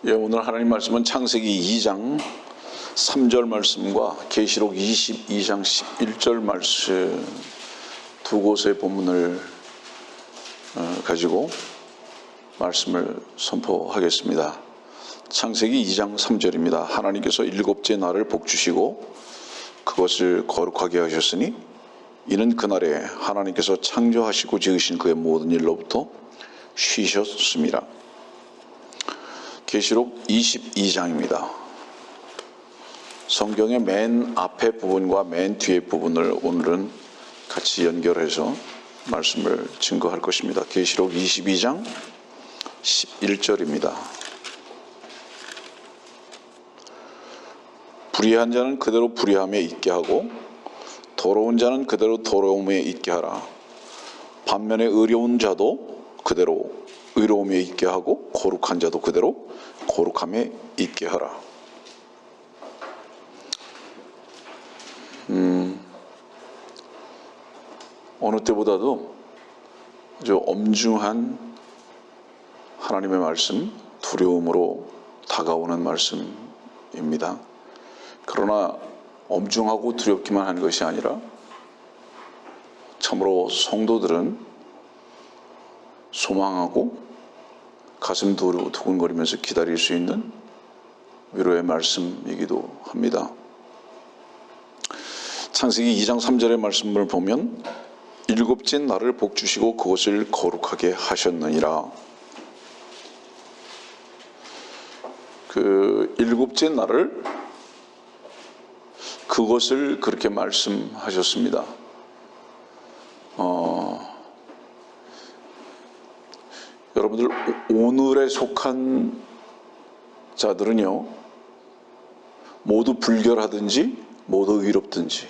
오늘 하나님 말씀은 창세기 2장 3절 말씀과 계시록 22장 11절 말씀 두 곳의 본문을 가지고 말씀을 선포하겠습니다. 창세기 2장 3절입니다. 하나님께서 일곱째 날을 복주시고 그것을 거룩하게 하셨으니 이는 그날에 하나님께서 창조하시고 지으신 그의 모든 일로부터 쉬셨습니다. 계시록 22장입니다. 성경의 맨 앞에 부분과 맨 뒤에 부분을 오늘은 같이 연결해서 말씀을 증거할 것입니다. 계시록 22장 11절입니다. 불의한 자는 그대로 불의함에 있게 하고 더러운 자는 그대로 더러움에 있게 하라. 반면에 의로운 자도 그대로 의로움에 있게 하고 거룩한 자도 그대로 거룩함에 있게 하라. 어느 때보다도 아주 엄중한 하나님의 말씀, 두려움으로 다가오는 말씀입니다. 그러나 엄중하고 두렵기만 한 것이 아니라 참으로 성도들은 소망하고 가슴 두근거리면서 기다릴 수 있는 위로의 말씀이기도 합니다. 창세기 2장 3절의 말씀을 보면 일곱째 날을 복주시고 그것을 거룩하게 하셨느니라. 그 일곱째 날을 그것을 그렇게 말씀하셨습니다. 여러분들 오늘에 속한 자들은요 모두 불결하든지 모두 의롭든지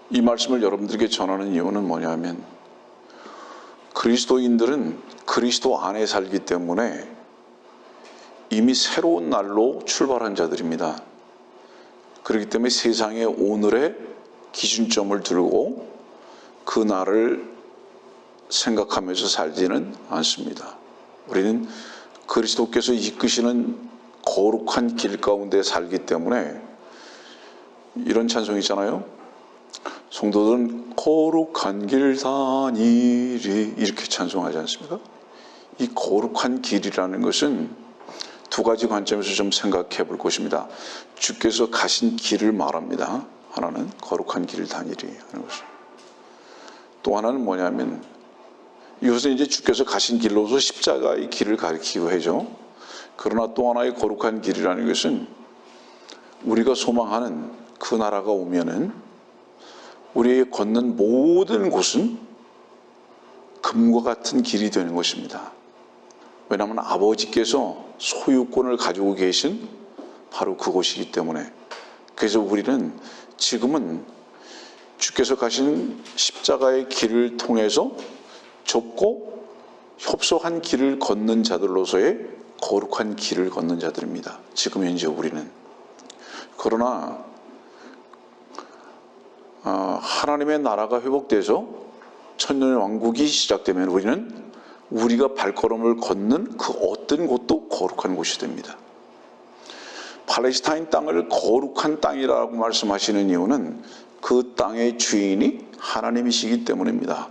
이 말씀을 여러분들에게 전하는 이유는 뭐냐면 그리스도인들은 그리스도 안에 살기 때문에 이미 새로운 날로 출발한 자들입니다. 그렇기 때문에 세상의 오늘의 기준점을 들고 그 날을 생각하면서 살지는 않습니다. 우리는 그리스도께서 이끄시는 거룩한 길 가운데 살기 때문에 이런 찬송이 있잖아요. 성도들은 거룩한 길 다니리 이렇게 찬송하지 않습니까? 이 거룩한 길이라는 것은 두 가지 관점에서 좀 생각해 볼 것입니다. 주께서 가신 길을 말합니다. 하나는 거룩한 길을 다니리 하는 것을. 또 하나는 뭐냐면 이것은 이제 주께서 가신 길로서 십자가의 길을 가리키고 해죠. 그러나 또 하나의 거룩한 길이라는 것은 우리가 소망하는 그 나라가 오면은 우리의 걷는 모든 곳은 금과 같은 길이 되는 것입니다. 왜냐하면 아버지께서 소유권을 가지고 계신 바로 그곳이기 때문에. 그래서 우리는 지금은 주께서 가신 십자가의 길을 통해서 좁고 협소한 길을 걷는 자들로서의 거룩한 길을 걷는 자들입니다. 지금 현재 우리는. 그러나 하나님의 나라가 회복돼서 천년의 왕국이 시작되면 우리는 우리가 발걸음을 걷는 그 어떤 곳도 거룩한 곳이 됩니다. 팔레스타인 땅을 거룩한 땅이라고 말씀하시는 이유는 그 땅의 주인이 하나님이시기 때문입니다.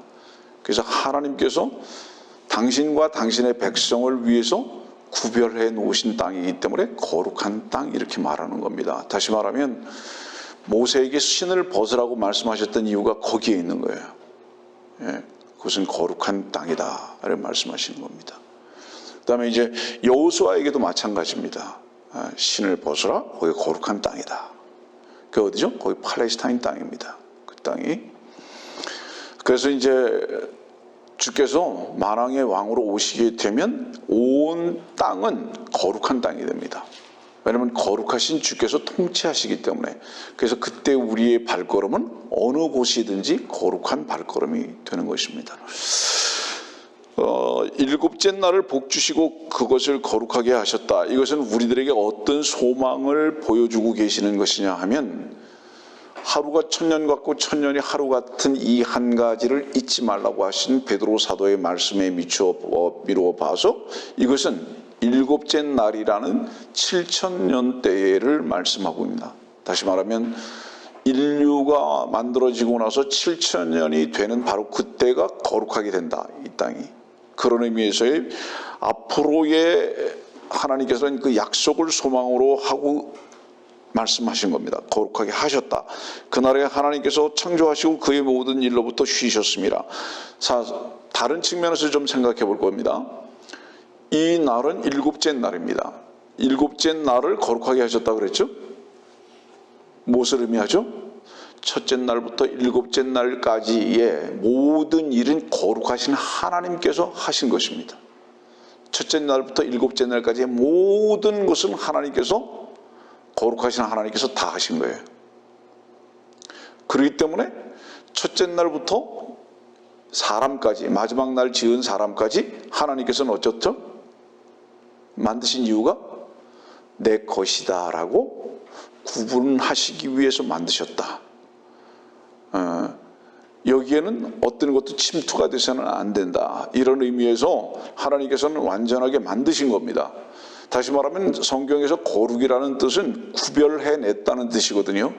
그래서 하나님께서 당신과 당신의 백성을 위해서 구별해 놓으신 땅이기 때문에 거룩한 땅 이렇게 말하는 겁니다. 다시 말하면 모세에게 신을 벗으라고 말씀하셨던 이유가 거기에 있는 거예요. 그것은 거룩한 땅이다 라고 말씀하시는 겁니다. 그 다음에 이제 여호수아에게도 마찬가지입니다. 신을 벗으라, 거기 거룩한 땅이다. 그게 어디죠? 거기 팔레스타인 땅입니다. 그 땅이. 그래서 이제 주께서 만왕의 왕으로 오시게 되면 온 땅은 거룩한 땅이 됩니다. 왜냐하면 거룩하신 주께서 통치하시기 때문에. 그래서 그때 우리의 발걸음은 어느 곳이든지 거룩한 발걸음이 되는 것입니다. 일곱째 날을 복주시고 그것을 거룩하게 하셨다. 이것은 우리들에게 어떤 소망을 보여주고 계시는 것이냐 하면 하루가 천년 같고 천년이 하루 같은 이 한 가지를 잊지 말라고 하신 베드로 사도의 말씀에 미루어 봐서 이것은 일곱째 날이라는 7,000년대를 말씀하고 있습니다. 다시 말하면 인류가 만들어지고 나서 7,000년이 되는 바로 그때가 거룩하게 된다, 이 땅이. 그런 의미에서의 앞으로의 하나님께서는 그 약속을 소망으로 하고 말씀하신 겁니다. 거룩하게 하셨다. 그날에 하나님께서 창조하시고 그의 모든 일로부터 쉬셨습니다. 다른 측면에서 좀 생각해 볼 겁니다. 이 날은 일곱째 날입니다. 일곱째 날을 거룩하게 하셨다 그랬죠? 무엇을 의미하죠? 첫째 날부터 일곱째 날까지의 모든 일은 거룩하신 하나님께서 하신 것입니다. 첫째 날부터 일곱째 날까지의 모든 것은 하나님께서, 거룩하신 하나님께서 다 하신 거예요. 그렇기 때문에 첫째 날부터 사람까지, 마지막 날 지은 사람까지 하나님께서는 어쩌죠? 만드신 이유가 내 것이다 라고 구분하시기 위해서 만드셨다. 여기에는 어떤 것도 침투가 돼서는 안 된다. 이런 의미에서 하나님께서는 완전하게 만드신 겁니다. 다시 말하면 성경에서 거룩이라는 뜻은 구별해냈다는 뜻이거든요.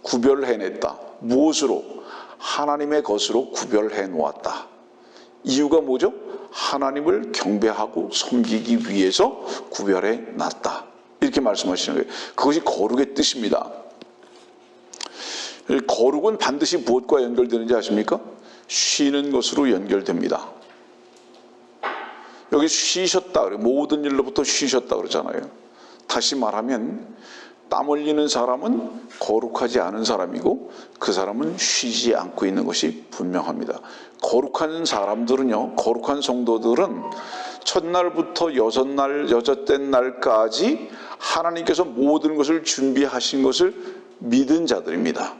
구별해냈다. 무엇으로? 하나님의 것으로 구별해 놓았다. 이유가 뭐죠? 하나님을 경배하고 섬기기 위해서 구별해 놨다. 이렇게 말씀하시는 거예요. 그것이 거룩의 뜻입니다. 거룩은 반드시 무엇과 연결되는지 아십니까? 쉬는 것으로 연결됩니다. 여기 쉬셨다 그래요. 모든 일로부터 쉬셨다 그러잖아요. 다시 말하면 땀 흘리는 사람은 거룩하지 않은 사람이고 그 사람은 쉬지 않고 있는 것이 분명합니다. 거룩한 사람들은요, 거룩한 성도들은 첫날부터 여섯째 날까지 하나님께서 모든 것을 준비하신 것을 믿은 자들입니다.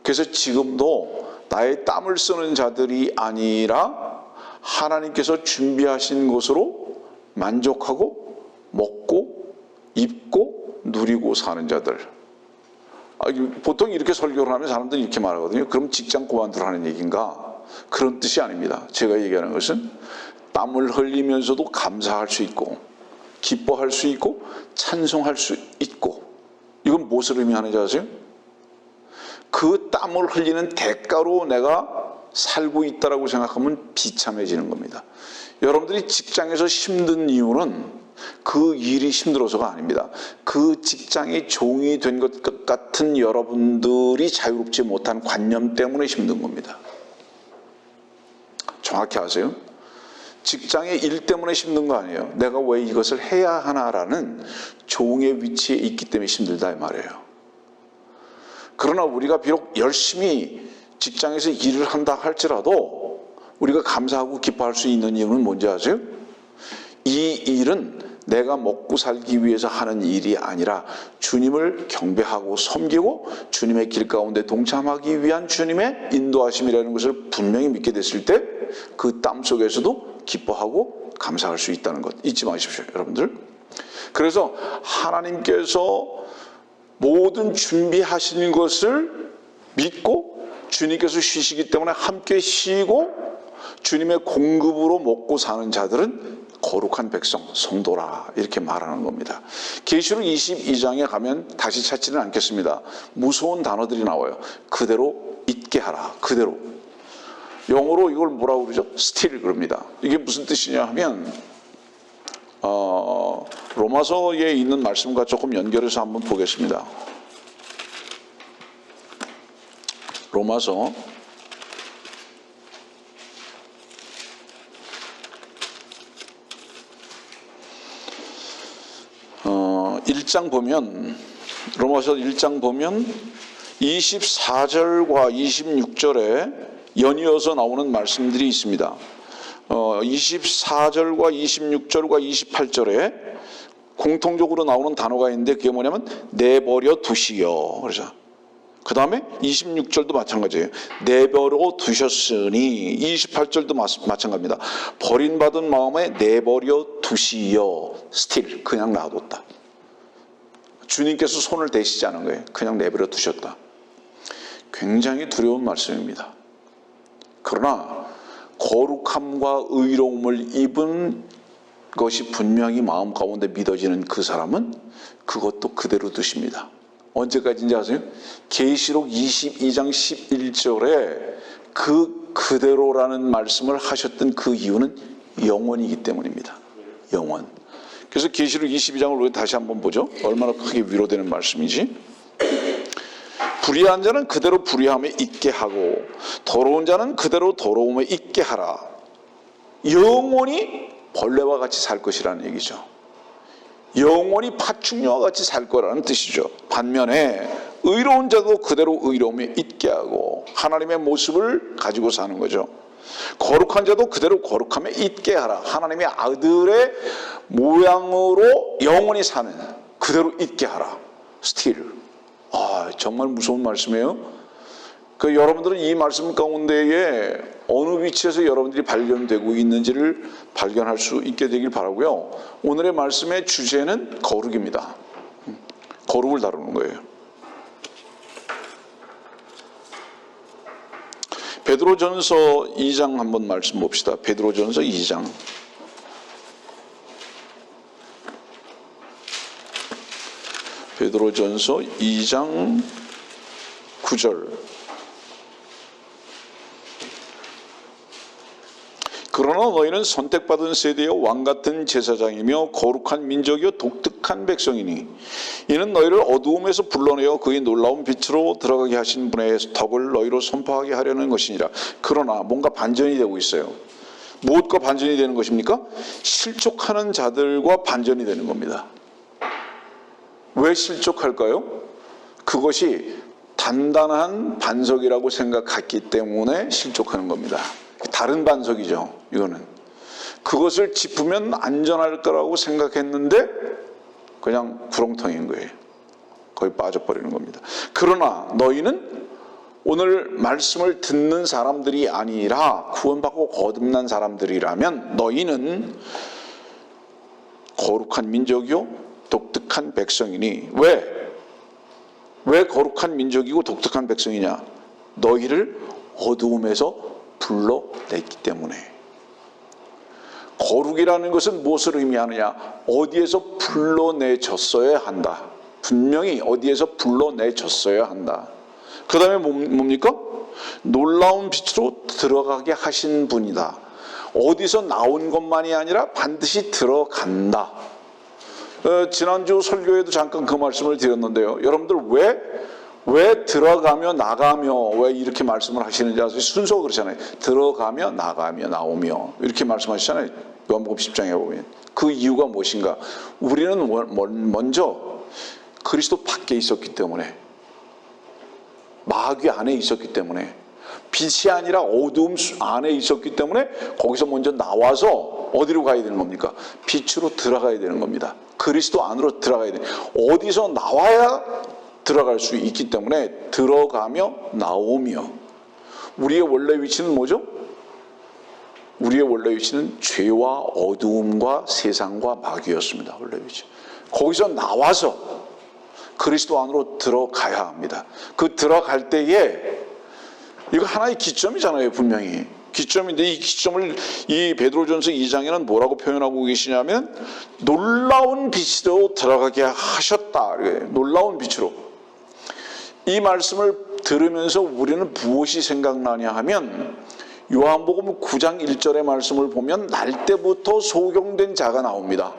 그래서 지금도 나의 땀을 쓰는 자들이 아니라 하나님께서 준비하신 것으로 만족하고 먹고 입고 누리고 사는 자들. 보통 이렇게 설교를 하면 사람들이 이렇게 말하거든요. 그럼 직장 그만두라는 얘기인가? 그런 뜻이 아닙니다. 제가 얘기하는 것은 땀을 흘리면서도 감사할 수 있고 기뻐할 수 있고 찬송할 수 있고, 이건 무엇을 의미하는지 아세요? 그 땀을 흘리는 대가로 내가 살고 있다라고 생각하면 비참해지는 겁니다. 여러분들이 직장에서 힘든 이유는 그 일이 힘들어서가 아닙니다. 그 직장의 종이 된 것 같은 여러분들이 자유롭지 못한 관념 때문에 힘든 겁니다. 정확히 아세요? 직장의 일 때문에 힘든 거 아니에요. 내가 왜 이것을 해야 하나라는 종의 위치에 있기 때문에 힘들다 이 말이에요. 그러나 우리가 비록 열심히 직장에서 일을 한다 할지라도 우리가 감사하고 기뻐할 수 있는 이유는 뭔지 아세요? 이 일은 내가 먹고 살기 위해서 하는 일이 아니라 주님을 경배하고 섬기고 주님의 길 가운데 동참하기 위한 주님의 인도하심이라는 것을 분명히 믿게 됐을 때 그 땀 속에서도 기뻐하고 감사할 수 있다는 것 잊지 마십시오, 여러분들. 그래서 하나님께서 모든 준비하시는 것을 믿고 주님께서 쉬시기 때문에 함께 쉬고 주님의 공급으로 먹고 사는 자들은 거룩한 백성, 성도라 이렇게 말하는 겁니다. 계시록 22장에 가면 다시 찾지는 않겠습니다. 무서운 단어들이 나와요. 그대로 잊게 하라. 그대로. 영어로 이걸 뭐라고 그러죠? still 그럽니다. 이게 무슨 뜻이냐 하면 로마서에 있는 말씀과 조금 연결해서 한번 보겠습니다. 로마서 1장 보면, 로마서 1장 보면 24절과 26절에 연이어서 나오는 말씀들이 있습니다. 24절과 26절과 28절에 공통적으로 나오는 단어가 있는데 그게 뭐냐면 내버려 두시오. 그러죠. 그 다음에 26절도 마찬가지예요. 내버려 두셨으니. 28절도 마찬가지입니다. 버림받은 마음에 내버려 두시오. still 그냥 놔뒀다. 주님께서 손을 대시지 않은 거예요. 그냥 내버려 두셨다. 굉장히 두려운 말씀입니다. 그러나 거룩함과 의로움을 입은 것이 분명히 마음 가운데 믿어지는 그 사람은 그것도 그대로 두십니다. 언제까지인지 아세요? 계시록 22장 11절에 그대로라는 말씀을 하셨던 그 이유는 영원이기 때문입니다. 영원. 그래서 계시록 22장을 우리 다시 한번 보죠. 얼마나 크게 위로되는 말씀이지. 불의한 자는 그대로 불의함에 있게 하고 더러운 자는 그대로 더러움에 있게 하라. 영원히 벌레와 같이 살 것이라는 얘기죠. 영원히 파충류와 같이 살 거라는 뜻이죠. 반면에 의로운 자도 그대로 의로움에 있게 하고 하나님의 모습을 가지고 사는 거죠. 거룩한 자도 그대로 거룩함에 있게 하라. 하나님의 아들의 모양으로 영원히 사는 그대로 있게 하라. 스틸. 정말 무서운 말씀이에요. 여러분들은 이 말씀 가운데에 어느 위치에서 여러분들이 발견되고 있는지를 발견할 수 있게 되길 바라고요. 오늘의 말씀의 주제는 거룩입니다. 거룩을 다루는 거예요. 베드로전서 2장 한번 말씀 봅시다. 베드로전서 2장. 베드로전서 2장 9절. 그러나 너희는 선택받은 세대여 왕같은 제사장이며 거룩한 민족이요 독특한 백성이니 이는 너희를 어두움에서 불러내어 그의 놀라운 빛으로 들어가게 하신 분의 덕을 너희로 선포하게 하려는 것이니라. 그러나 뭔가 반전이 되고 있어요. 무엇과 반전이 되는 것입니까? 실족하는 자들과 반전이 되는 겁니다. 왜 실족할까요? 그것이 단단한 반석이라고 생각했기 때문에 실족하는 겁니다. 다른 반석이죠. 이거는 그것을 짚으면 안전할 거라고 생각했는데 그냥 구렁텅이인 거예요. 거의 빠져버리는 겁니다. 그러나 너희는 오늘 말씀을 듣는 사람들이 아니라 구원받고 거듭난 사람들이라면 너희는 거룩한 민족이요 독특한 백성이니 왜 거룩한 민족이고 독특한 백성이냐? 너희를 어두움에서 불러냈기 때문에. 거룩이라는 것은 무엇을 의미하느냐? 어디에서 불러내줬어야 한다. 분명히 어디에서 불러내줬어야 한다. 그 다음에 뭡니까? 놀라운 빛으로 들어가게 하신 분이다. 어디서 나온 것만이 아니라 반드시 들어간다. 지난주 설교에도 잠깐 그 말씀을 드렸는데요. 여러분들 왜 들어가며 나가며 왜 이렇게 말씀을 하시는지 아세요? 순서가 그렇잖아요. 들어가며 나가며 나오며 이렇게 말씀하시잖아요. 요한복음 10장에 보면. 그 이유가 무엇인가? 우리는 먼저 그리스도 밖에 있었기 때문에, 마귀 안에 있었기 때문에, 빛이 아니라 어두움 안에 있었기 때문에 거기서 먼저 나와서 어디로 가야 되는 겁니까? 빛으로 들어가야 되는 겁니다. 그리스도 안으로 들어가야 돼. 어디서 나와야 들어갈 수 있기 때문에 들어가며 나오며. 우리의 원래 위치는 뭐죠? 우리의 원래 위치는 죄와 어두움과 세상과 마귀였습니다. 원래 위치. 거기서 나와서 그리스도 안으로 들어가야 합니다. 그 들어갈 때에 이거 하나의 기점이잖아요. 분명히 기점인데 이 기점을 이 베드로전서 2장에는 뭐라고 표현하고 계시냐면 놀라운 빛으로 들어가게 하셨다. 놀라운 빛으로. 이 말씀을 들으면서 우리는 무엇이 생각나냐 하면 요한복음 9장 1절의 말씀을 보면 날 때부터 소경된 자가 나옵니다.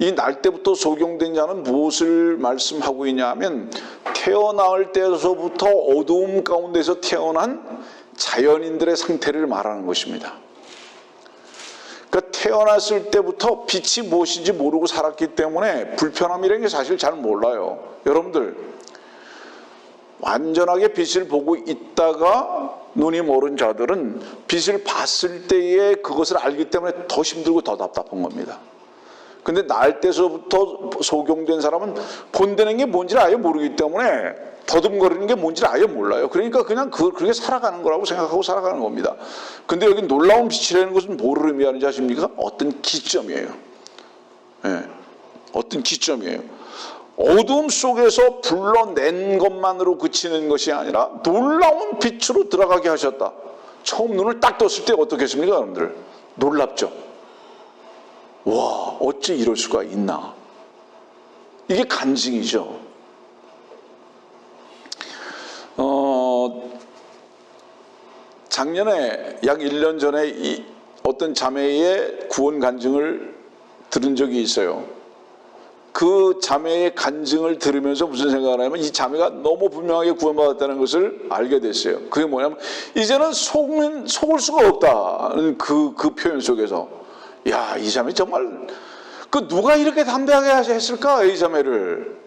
이 날 때부터 소경된 자는 무엇을 말씀하고 있냐 하면 태어날 때서부터 어두움 가운데서 태어난 자연인들의 상태를 말하는 것입니다. 그러니까 태어났을 때부터 빛이 무엇인지 모르고 살았기 때문에 불편함이라는 게 사실 잘 몰라요. 여러분들 완전하게 빛을 보고 있다가 눈이 멀은 자들은 빛을 봤을 때에 그것을 알기 때문에 더 힘들고 더 답답한 겁니다. 근데 날 때서부터 소경된 사람은 본다는 게 뭔지를 아예 모르기 때문에 더듬거리는 게 뭔지를 아예 몰라요. 그러니까 그냥 그렇게 살아가는 거라고 생각하고 살아가는 겁니다. 근데 여기 놀라운 빛이라는 것은 뭐를 의미하는지 아십니까? 어떤 기점이에요. 네. 어떤 기점이에요. 어둠 속에서 불러낸 것만으로 그치는 것이 아니라 놀라운 빛으로 들어가게 하셨다. 처음 눈을 딱 떴을 때 어떻겠습니까, 여러분들? 놀랍죠? 와, 어찌 이럴 수가 있나? 이게 간증이죠. 작년에 약 1년 전에 어떤 자매의 구원 간증을 들은 적이 있어요. 그 자매의 간증을 들으면서 무슨 생각을 하냐면 이 자매가 너무 분명하게 구원받았다는 것을 알게 됐어요. 그게 뭐냐면 이제는 속을 수가 없다는 그 표현 속에서, 야, 이 자매 정말 누가 이렇게 담대하게 했을까, 이 자매를.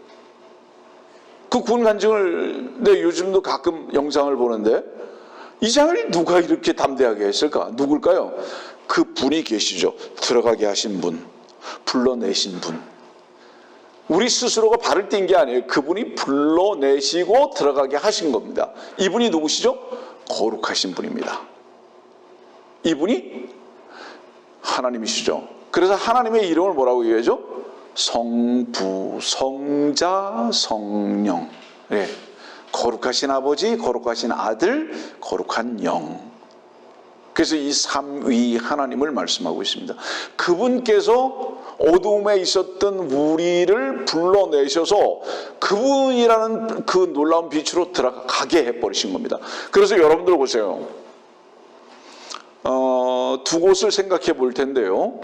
그 구원 간증을 요즘도 가끔 영상을 보는데 이 자매를 누가 이렇게 담대하게 했을까? 누굴까요? 그 분이 계시죠. 들어가게 하신 분, 불러내신 분. 우리 스스로가 발을 띈 게 아니에요. 그분이 불러내시고 들어가게 하신 겁니다. 이분이 누구시죠? 거룩하신 분입니다. 이분이 하나님이시죠. 그래서 하나님의 이름을 뭐라고 얘기하죠? 성부, 성자, 성령. 네. 거룩하신 아버지, 거룩하신 아들, 거룩한 영. 그래서 이 삼위 하나님을 말씀하고 있습니다. 그분께서 어둠에 있었던 우리를 불러내셔서 그분이라는 그 놀라운 빛으로 들어가게 해버리신 겁니다. 그래서 여러분들 보세요. 두 곳을 생각해 볼 텐데요.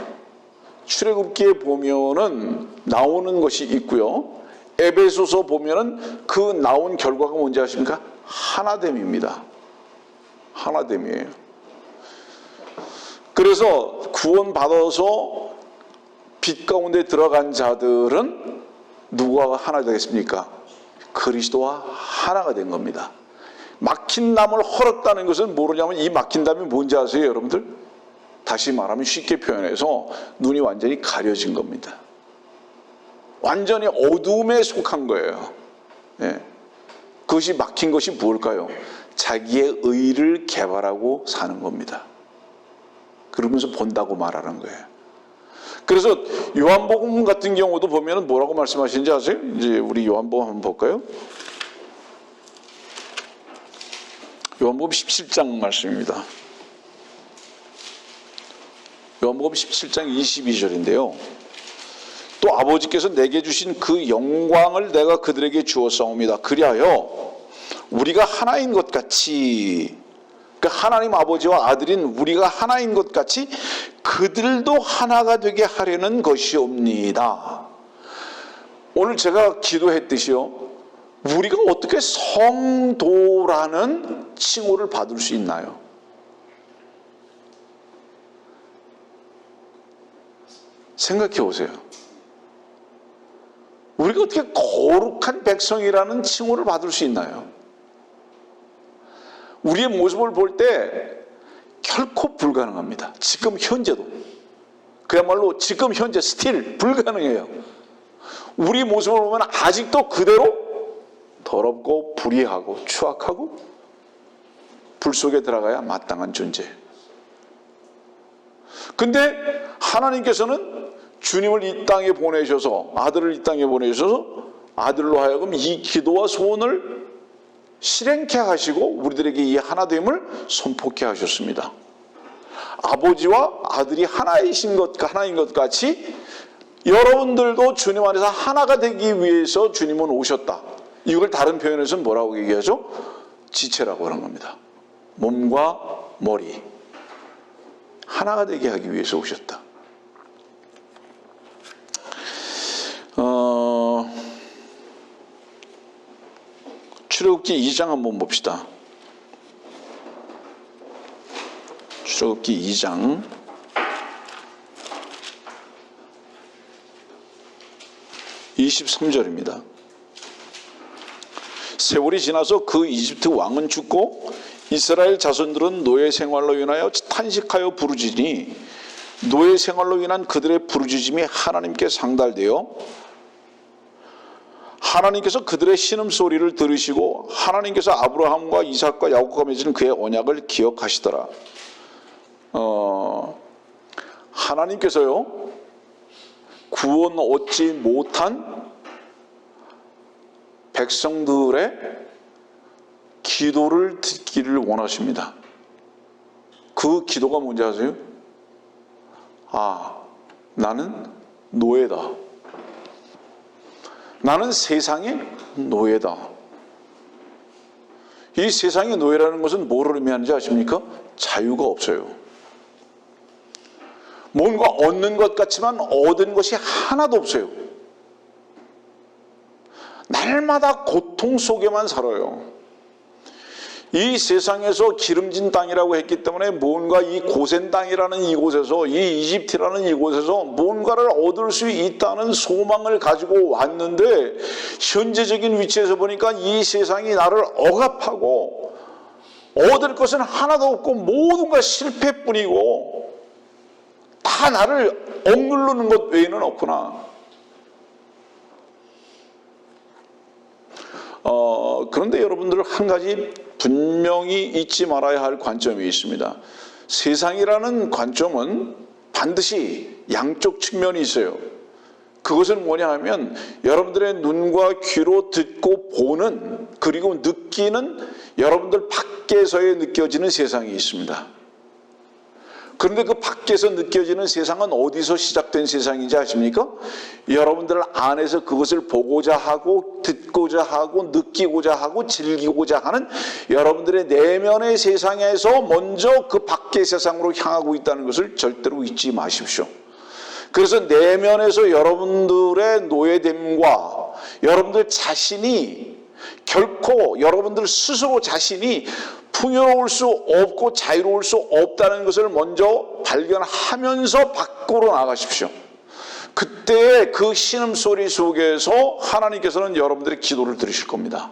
출애굽기에 보면은 나오는 것이 있고요. 에베소서 보면은 그 나온 결과가 뭔지 아십니까? 하나됨입니다. 하나됨이에요. 그래서 구원받아서 빛 가운데 들어간 자들은 누구와 하나 되겠습니까? 그리스도와 하나가 된 겁니다. 막힌 담을 헐었다는 것은 모르냐면 이 막힌 담이 뭔지 아세요, 여러분들? 다시 말하면 쉽게 표현해서 눈이 완전히 가려진 겁니다. 완전히 어둠에 속한 거예요. 네. 그것이 막힌 것이 무엇일까요? 자기의 의를 개발하고 사는 겁니다. 그러면서 본다고 말하는 거예요. 그래서 요한복음 같은 경우도 보면 뭐라고 말씀하시는지 아세요? 이제 우리 요한복음 한번 볼까요? 요한복음 17장 말씀입니다. 요한복음 17장 22절인데요. 또 아버지께서 내게 주신 그 영광을 내가 그들에게 주었사옵니다. 그리하여 우리가 하나인 것 같이, 그러니까 하나님 아버지와 아들인 우리가 하나인 것 같이 그들도 하나가 되게 하려는 것이옵니다. 오늘 제가 기도했듯이요, 우리가 어떻게 성도라는 칭호를 받을 수 있나요? 생각해 보세요. 우리가 어떻게 거룩한 백성이라는 칭호를 받을 수 있나요? 우리의 모습을 볼 때 결코 불가능합니다. 지금 현재도. 그야말로 지금 현재 스틸 불가능해요. 우리 모습을 보면 아직도 그대로 더럽고 불의하고 추악하고 불 속에 들어가야 마땅한 존재. 근데 하나님께서는 주님을 이 땅에 보내셔서, 아들을 이 땅에 보내셔서 아들로 하여금 이 기도와 소원을 실행케 하시고 우리들에게 이 하나됨을 선포케 하셨습니다. 아버지와 아들이 하나인 것 같이 여러분들도 주님 안에서 하나가 되기 위해서 주님은 오셨다. 이걸 다른 표현에서는 뭐라고 얘기하죠? 지체라고 하는 겁니다. 몸과 머리 하나가 되게 하기 위해서 오셨다. 출애굽기 2장 한번 봅시다. 출애굽기 2장 23절입니다. 세월이 지나서 그 이집트 왕은 죽고 이스라엘 자손들은 노예 생활로 인하여 탄식하여 부르짖으니 노예 생활로 인한 그들의 부르짖음이 하나님께 상달되어 하나님께서 그들의 신음소리를 들으시고 하나님께서 아브라함과 이삭과 야곱과 맺은 그의 언약을 기억하시더라. 하나님께서요, 구원 얻지 못한 백성들의 기도를 듣기를 원하십니다. 그 기도가 뭔지 아세요? 나는 노예다. 나는 세상의 노예다. 이 세상의 노예라는 것은 뭐를 의미하는지 아십니까? 자유가 없어요. 뭔가 얻는 것 같지만 얻은 것이 하나도 없어요. 날마다 고통 속에만 살아요. 이 세상에서 기름진 땅이라고 했기 때문에 뭔가 이 고센 땅이라는 이곳에서, 이 이집트라는 이곳에서 뭔가를 얻을 수 있다는 소망을 가지고 왔는데, 현재적인 위치에서 보니까 이 세상이 나를 억압하고 얻을 것은 하나도 없고 모든 것 실패뿐이고 다 나를 억누르는 것 외에는 없구나. 그런데 여러분들, 한 가지 분명히 잊지 말아야 할 관점이 있습니다. 세상이라는 관점은 반드시 양쪽 측면이 있어요. 그것은 뭐냐 하면 여러분들의 눈과 귀로 듣고 보는, 그리고 느끼는 여러분들 밖에서의 느껴지는 세상이 있습니다. 그런데 그 밖에서 느껴지는 세상은 어디서 시작된 세상인지 아십니까? 여러분들 안에서 그것을 보고자 하고 듣고자 하고 느끼고자 하고 즐기고자 하는 여러분들의 내면의 세상에서 먼저 그 밖의 세상으로 향하고 있다는 것을 절대로 잊지 마십시오. 그래서 내면에서 여러분들의 노예됨과 여러분들 자신이 결코 여러분들 스스로 자신이 풍요로울 수 없고 자유로울 수 없다는 것을 먼저 발견하면서 밖으로 나가십시오. 그때 그 신음소리 속에서 하나님께서는 여러분들의 기도를 들으실 겁니다.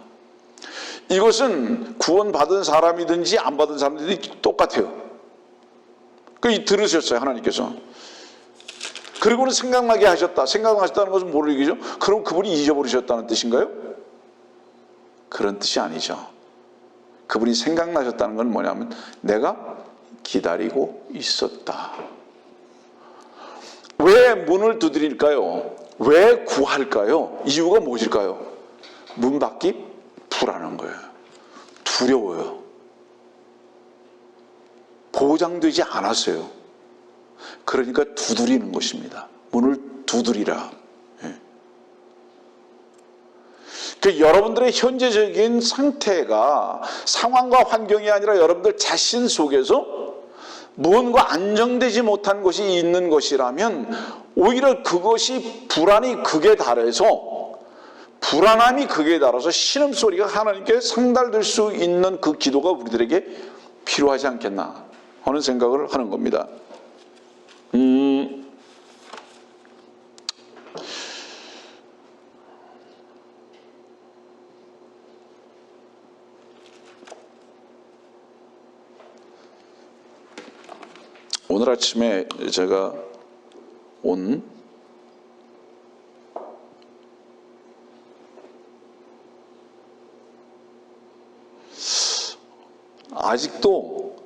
이것은 구원받은 사람이든지 안 받은 사람들이 똑같아요. 들으셨어요, 하나님께서. 그리고는 생각나게 하셨다. 생각나셨다는 것은 뭐를 얘기죠? 그럼 그분이 잊어버리셨다는 뜻인가요? 그런 뜻이 아니죠. 그분이 생각나셨다는 건 뭐냐면 내가 기다리고 있었다. 왜 문을 두드릴까요? 왜 구할까요? 이유가 무엇일까요? 문 밖이 불안한 거예요. 두려워요. 보장되지 않았어요. 그러니까 두드리는 것입니다. 문을 두드리라. 여러분들의 현재적인 상태가 상황과 환경이 아니라 여러분들 자신 속에서 무언가 안정되지 못한 것이 있는 것이라면 오히려 그것이 불안이 극에 달해서, 불안함이 극에 달아서 신음소리가 하나님께 상달될 수 있는 그 기도가 우리들에게 필요하지 않겠나 하는 생각을 하는 겁니다. 오늘 아침에 제가 온 아직도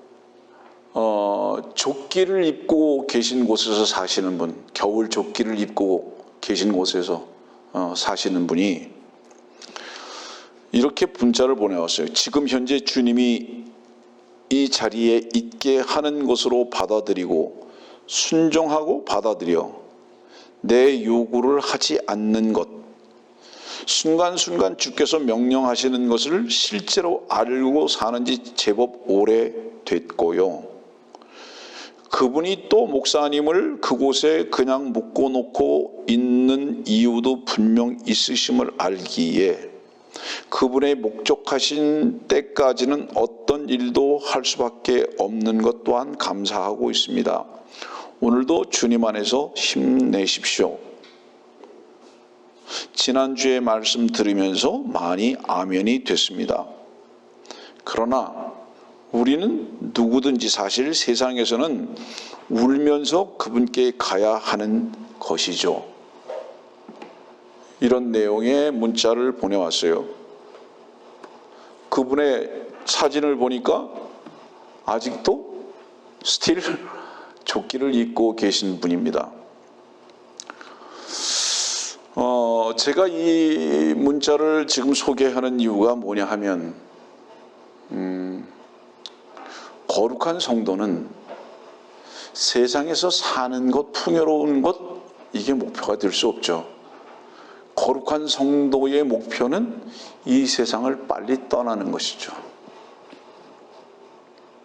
조끼를 입고 계신 곳에서 사시는 분, 겨울 조끼를 입고 계신 곳에서 사시는 분이 이렇게 문자를 보내왔어요. 지금 현재 주님이 이 자리에 있게 하는 것으로 받아들이고 순종하고 받아들여 내 요구를 하지 않는 것, 순간순간 주께서 명령하시는 것을 실제로 알고 사는 지 제법 오래됐고요. 그분이 또 목사님을 그곳에 그냥 묶어놓고 있는 이유도 분명 있으심을 알기에 그분의 목적하신 때까지는 어떤 일도 할 수밖에 없는 것 또한 감사하고 있습니다. 오늘도 주님 안에서 힘내십시오. 지난주에 말씀 들으면서 많이 아멘이 됐습니다. 그러나 우리는 누구든지 사실 세상에서는 울면서 그분께 가야 하는 것이죠. 이런 내용의 문자를 보내왔어요. 그분의 사진을 보니까 아직도 스틸 조끼를 입고 계신 분입니다. 제가 이 문자를 지금 소개하는 이유가 뭐냐 하면 거룩한 성도는 세상에서 사는 것, 풍요로운 것, 이게 목표가 될 수 없죠. 거룩한 성도의 목표는 이 세상을 빨리 떠나는 것이죠.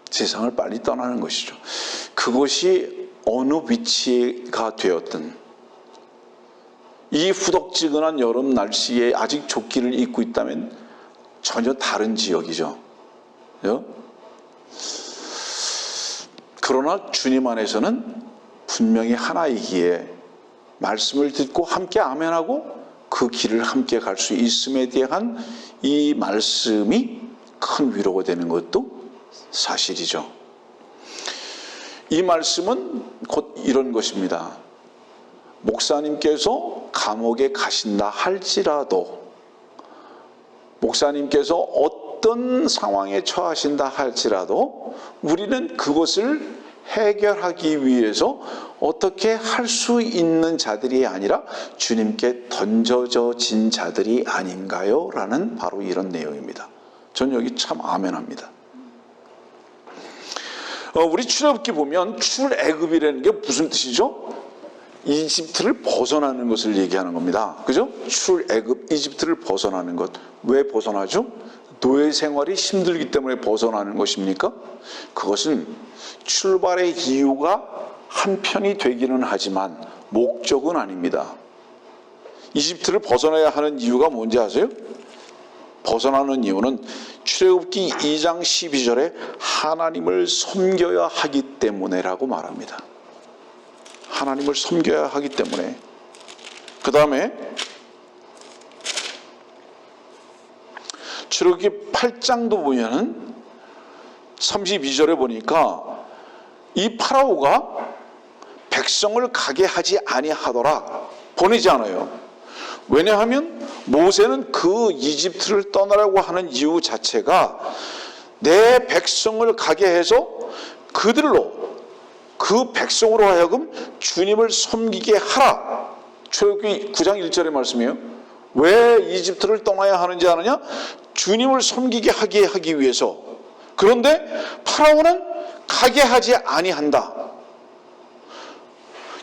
세상을 빨리 떠나는 것이죠. 그것이 어느 위치가 되었든 이 후덥지근한 여름 날씨에 아직 조끼를 입고 있다면 전혀 다른 지역이죠. 그러나 주님 안에서는 분명히 하나이기에 말씀을 듣고 함께 아멘하고 그 길을 함께 갈 수 있음에 대한 이 말씀이 큰 위로가 되는 것도 사실이죠. 이 말씀은 곧 이런 것입니다. 목사님께서 감옥에 가신다 할지라도, 목사님께서 어떤 상황에 처하신다 할지라도 우리는 그것을 해결하기 위해서 어떻게 할 수 있는 자들이 아니라 주님께 던져진 자들이 아닌가요? 라는 바로 이런 내용입니다. 전 여기 참 아멘합니다. 우리 출애굽기 보면 출애굽이라는 게 무슨 뜻이죠? 이집트를 벗어나는 것을 얘기하는 겁니다. 그죠? 출애굽, 이집트를 벗어나는 것. 왜 벗어나죠? 노예 생활이 힘들기 때문에 벗어나는 것입니까? 그것은 출발의 이유가 한편이 되기는 하지만 목적은 아닙니다. 이집트를 벗어나야 하는 이유가 뭔지 아세요? 벗어나는 이유는 출애굽기 2장 12절에 하나님을 섬겨야 하기 때문에라고 말합니다. 하나님을 섬겨야 하기 때문에. 그 다음에 출애굽기 8장도 보면은 32절에 보니까 이 파라오가 백성을 가게 하지 아니하더라, 보내지 않아요. 왜냐하면 모세는 그 이집트를 떠나라고 하는 이유 자체가 내 백성을 가게 해서 그들로, 그 백성으로 하여금 주님을 섬기게 하라. 출애굽기 9장 1절의 말씀이에요. 왜 이집트를 떠나야 하는지 아느냐? 주님을 섬기게 하기 위해서. 그런데 파라오는 가게 하지 아니한다.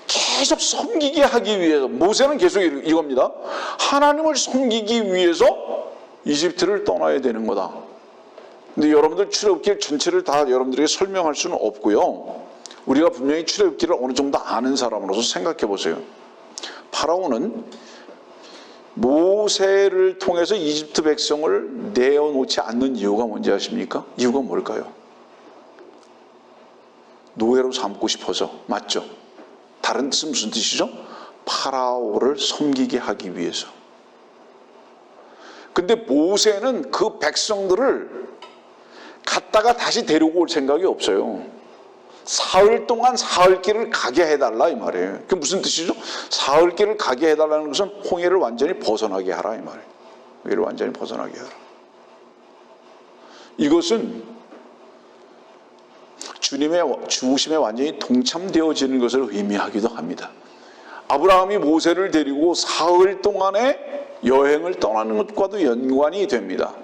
계속 섬기게 하기 위해서. 모세는 계속 이겁니다. 하나님을 섬기기 위해서 이집트를 떠나야 되는 거다. 근데 여러분들 출애굽기 전체를 다 여러분들에게 설명할 수는 없고요. 우리가 분명히 출애굽기를 어느 정도 아는 사람으로서 생각해 보세요. 파라오는 모세를 통해서 이집트 백성을 내어놓지 않는 이유가 뭔지 아십니까? 이유가 뭘까요? 노예로 삼고 싶어서. 맞죠? 다른 뜻은 무슨 뜻이죠? 파라오를 섬기게 하기 위해서. 근데 모세는 그 백성들을 갔다가 다시 데리고 올 생각이 없어요. 사흘 동안 사흘길을 가게 해달라 이 말이에요. 그게 무슨 뜻이죠? 사흘길을 가게 해달라는 것은 홍해를 완전히 벗어나게 하라 이 말이에요. 홍해를 완전히 벗어나게 하라. 이것은 주님의 죽으심에 완전히 동참되어지는 것을 의미하기도 합니다. 아브라함이 모세를 데리고 사흘 동안의 여행을 떠나는 것과도 연관이 됩니다.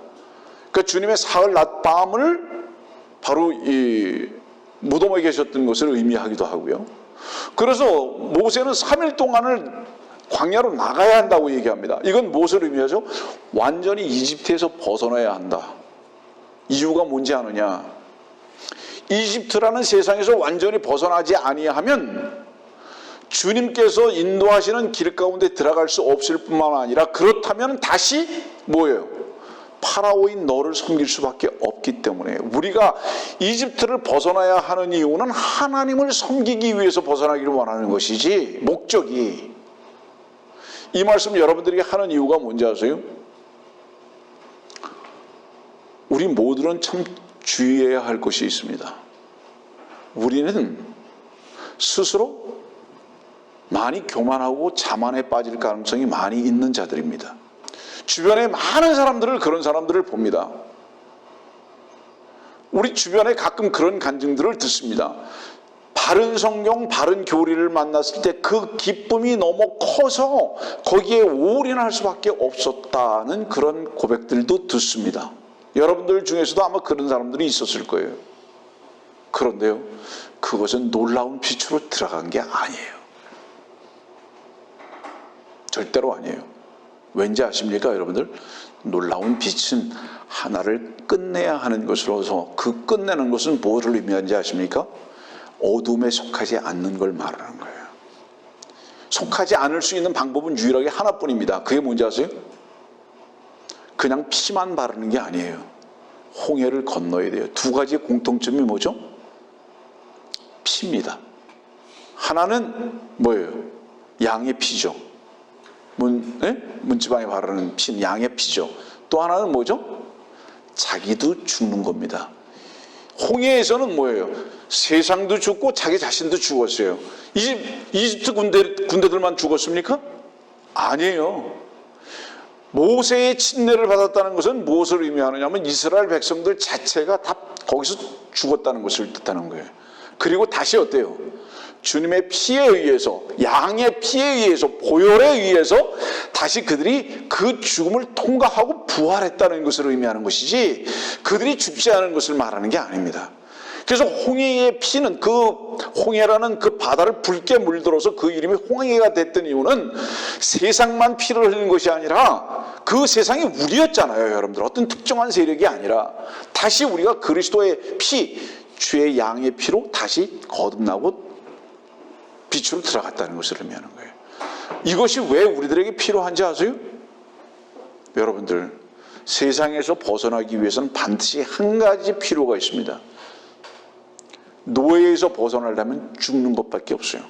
그러니까 주님의 사흘 낮밤을 바로 이 무덤에 계셨던 것을 의미하기도 하고요. 그래서 모세는 3일 동안을 광야로 나가야 한다고 얘기합니다. 이건 무엇을 의미하죠? 완전히 이집트에서 벗어나야 한다. 이유가 뭔지 아느냐? 이집트라는 세상에서 완전히 벗어나지 아니하면 주님께서 인도하시는 길 가운데 들어갈 수 없을 뿐만 아니라, 그렇다면 다시 뭐예요? 파라오인 너를 섬길 수밖에 없기 때문에 우리가 이집트를 벗어나야 하는 이유는 하나님을 섬기기 위해서 벗어나기를 원하는 것이지, 목적이. 이 말씀 여러분들에게 하는 이유가 뭔지 아세요? 우리 모두는 참 주의해야 할 것이 있습니다. 우리는 스스로 많이 교만하고 자만에 빠질 가능성이 많이 있는 자들입니다. 주변에 많은 사람들을, 그런 사람들을 봅니다. 우리 주변에 가끔 그런 간증들을 듣습니다. 바른 성경, 바른 교리를 만났을 때 그 기쁨이 너무 커서 거기에 올인할 수밖에 없었다는 그런 고백들도 듣습니다. 여러분들 중에서도 아마 그런 사람들이 있었을 거예요. 그런데요, 그것은 놀라운 빛으로 들어간 게 아니에요. 절대로 아니에요. 왠지 아십니까, 여러분들? 놀라운 빛은 하나를 끝내야 하는 것으로서 그 끝내는 것은 무엇을 의미하는지 아십니까? 어둠에 속하지 않는 걸 말하는 거예요. 속하지 않을 수 있는 방법은 유일하게 하나뿐입니다. 그게 뭔지 아세요? 그냥 피만 바르는 게 아니에요. 홍해를 건너야 돼요. 두 가지 공통점이 뭐죠? 피입니다. 하나는 뭐예요? 양의 피죠. 문지방에 바르는 피는 양의 피죠. 또 하나는 뭐죠? 자기도 죽는 겁니다. 홍해에서는 뭐예요? 세상도 죽고 자기 자신도 죽었어요. 이집트 군대들만 죽었습니까? 아니에요. 모세의 침례를 받았다는 것은 무엇을 의미하느냐면 이스라엘 백성들 자체가 다 거기서 죽었다는 것을 뜻하는 거예요. 그리고 다시 어때요? 주님의 피에 의해서, 양의 피에 의해서, 보혈에 의해서 다시 그들이 그 죽음을 통과하고 부활했다는 것을 의미하는 것이지 그들이 죽지 않은 것을 말하는 게 아닙니다. 그래서 홍해의 피는, 그 홍해라는 그 바다를 붉게 물들어서 그 이름이 홍해가 됐던 이유는 세상만 피를 흘리는 것이 아니라 그 세상이 우리였잖아요, 여러분들. 어떤 특정한 세력이 아니라 다시 우리가 그리스도의 피, 주의 양의 피로 다시 거듭나고 빛으로 들어갔다는 것을 의미하는 거예요. 이것이 왜 우리들에게 필요한지 아세요? 여러분들, 세상에서 벗어나기 위해서는 반드시 한 가지 필요가 있습니다. 노예에서 벗어나려면 죽는 것밖에 없어요.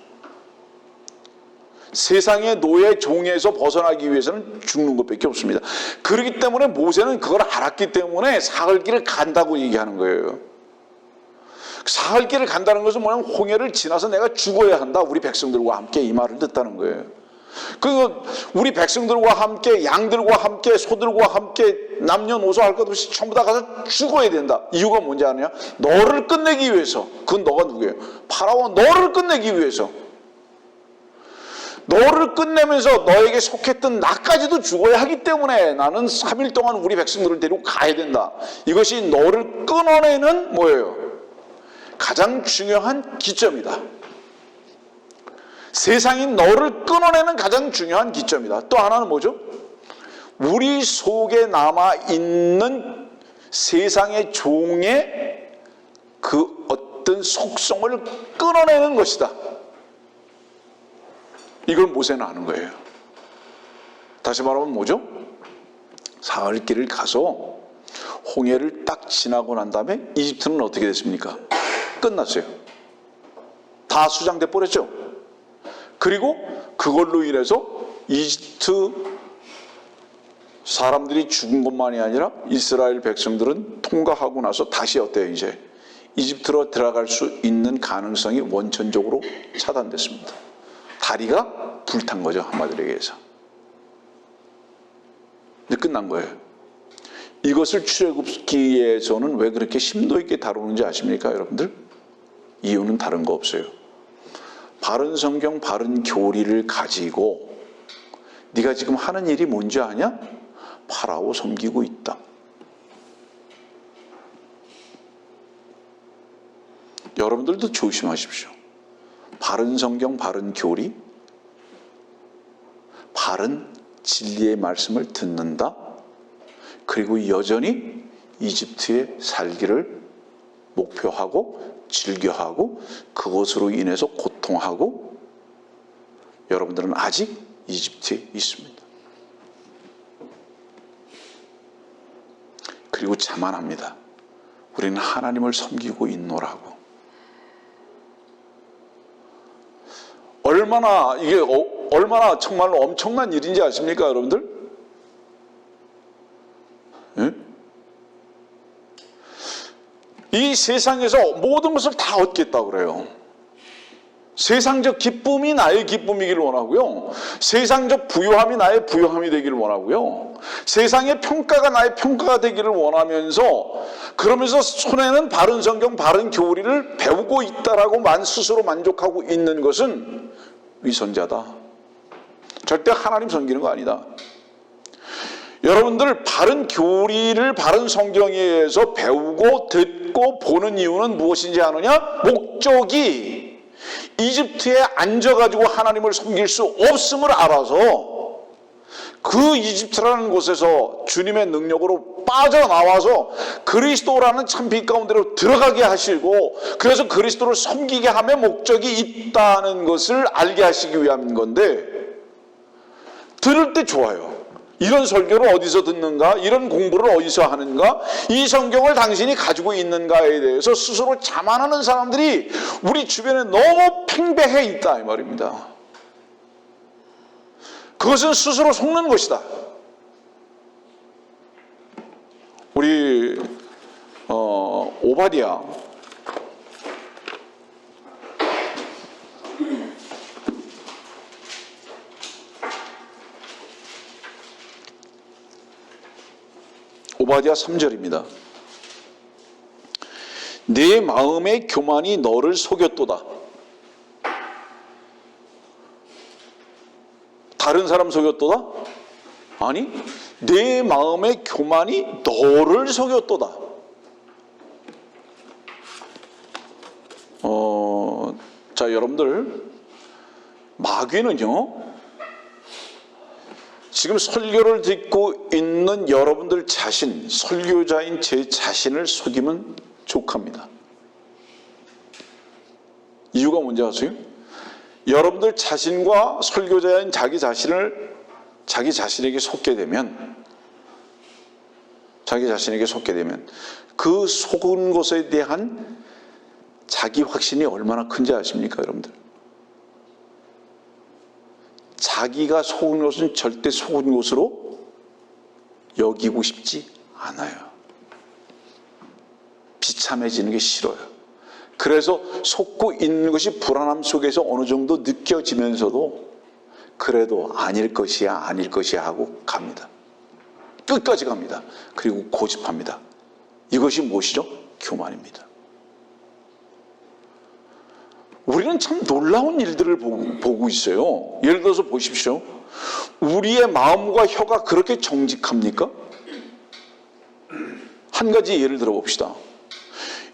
세상의 노예 종에서 벗어나기 위해서는 죽는 것밖에 없습니다. 그렇기 때문에 모세는 그걸 알았기 때문에 사흘길을 간다고 얘기하는 거예요. 사흘길을 간다는 것은 뭐냐면 홍해를 지나서 내가 죽어야 한다. 우리 백성들과 함께 이 말을 듣다는 거예요. 그 우리 백성들과 함께, 양들과 함께, 소들과 함께 남녀노소 할 것 없이 전부 다 가서 죽어야 된다. 이유가 뭔지 아느냐? 너를 끝내기 위해서. 그건 너가 누구예요? 파라오, 너를 끝내기 위해서. 너를 끝내면서 너에게 속했던 나까지도 죽어야 하기 때문에 나는 3일 동안 우리 백성들을 데리고 가야 된다. 이것이 너를 끊어내는 뭐예요? 가장 중요한 기점이다. 세상이 너를 끊어내는 가장 중요한 기점이다. 또 하나는 뭐죠? 우리 속에 남아있는 세상의 종의 그 어떤 속성을 끊어내는 것이다. 이걸 모세는 아는 거예요. 다시 말하면 뭐죠? 사흘길을 가서 홍해를 딱 지나고 난 다음에 이집트는 어떻게 됐습니까? 끝났어요. 다 수장돼 버렸죠. 그리고 그걸로 인해서 이집트 사람들이 죽은 것만이 아니라 이스라엘 백성들은 통과하고 나서 다시 어때요? 이제 이집트로 들어갈 수 있는 가능성이 원천적으로 차단됐습니다. 다리가 불탄 거죠, 한마디로 얘기해서. 근데 끝난 거예요. 이것을 출애굽기에서는 왜 그렇게 심도 있게 다루는지 아십니까, 여러분들? 이유는 다른 거 없어요. 바른 성경, 바른 교리를 가지고 네가 지금 하는 일이 뭔지 아냐? 파라오 섬기고 있다. 여러분들도 조심하십시오. 바른 성경, 바른 교리, 바른 진리의 말씀을 듣는다. 그리고 여전히 이집트에 살기를 목표하고 즐겨하고 그것으로 인해서 고통하고 여러분들은 아직 이집트에 있습니다. 그리고 자만합니다. 우리는 하나님을 섬기고 있노라고. 얼마나 정말로 엄청난 일인지 아십니까, 여러분들? 예? 이 세상에서 모든 것을 다 얻겠다고 그래요. 세상적 기쁨이 나의 기쁨이기를 원하고요. 세상적 부요함이 나의 부요함이 되기를 원하고요. 세상의 평가가 나의 평가가 되기를 원하면서, 그러면서 손에는 바른 성경, 바른 교리를 배우고 있다라고만 스스로 만족하고 있는 것은 위선자다. 절대 하나님 섬기는 거 아니다. 여러분들 바른 교리를 바른 성경에 의해서 배우고 듣고 보는 이유는 무엇인지 아느냐? 목적이 이집트에 앉아가지고 하나님을 섬길 수 없음을 알아서 그 이집트라는 곳에서 주님의 능력으로 빠져나와서 그리스도라는 참빛 가운데로 들어가게 하시고, 그래서 그리스도를 섬기게 함의 목적이 있다는 것을 알게 하시기 위함인 건데, 들을 때 좋아요. 이런 설교를 어디서 듣는가? 이런 공부를 어디서 하는가? 이 성경을 당신이 가지고 있는가에 대해서 스스로 자만하는 사람들이 우리 주변에 너무 팽배해 있다 이 말입니다. 그것은 스스로 속는 것이다. 우리 오바댜 오바댜 3절입니다. 내 마음의 교만이 너를 속였도다. 다른 사람 속였도다? 아니, 내 마음의 교만이 너를 속였도다. 자, 여러분들, 마귀는요, 지금 설교를 듣고 있는 여러분들 자신, 설교자인 제 자신을 속이면 족합니다. 이유가 뭔지 아세요? 여러분들 자신과 설교자인 자기 자신을 자기 자신에게 속게 되면 그 속은 것에 대한 자기 확신이 얼마나 큰지 아십니까, 여러분들? 자기가 속은 것은 절대 속은 것으로 여기고 싶지 않아요. 비참해지는 게 싫어요. 그래서 속고 있는 것이 불안함 속에서 어느 정도 느껴지면서도 그래도 아닐 것이야 하고 갑니다. 끝까지 갑니다. 그리고 고집합니다. 이것이 무엇이죠? 교만입니다. 우리는 참 놀라운 일들을 보고 있어요. 예를 들어서 보십시오. 우리의 마음과 혀가 그렇게 정직합니까? 한 가지 예를 들어 봅시다.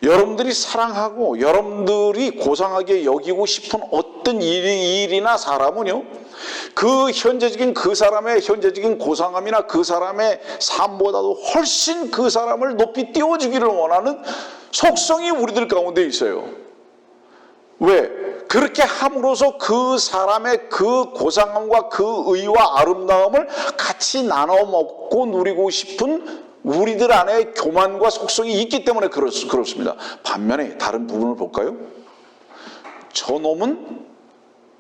여러분들이 사랑하고 여러분들이 고상하게 여기고 싶은 어떤 일이나 사람은요, 그 현재적인 그 사람의 현재적인 고상함이나 그 사람의 삶보다도 훨씬 그 사람을 높이 띄워주기를 원하는 속성이 우리들 가운데 있어요. 왜? 그렇게 함으로써 그 사람의 그 고상함과 그 의와 아름다움을 같이 나눠 먹고 누리고 싶은 우리들 안에 교만과 속성이 있기 때문에 그렇습니다. 반면에 다른 부분을 볼까요? 저놈은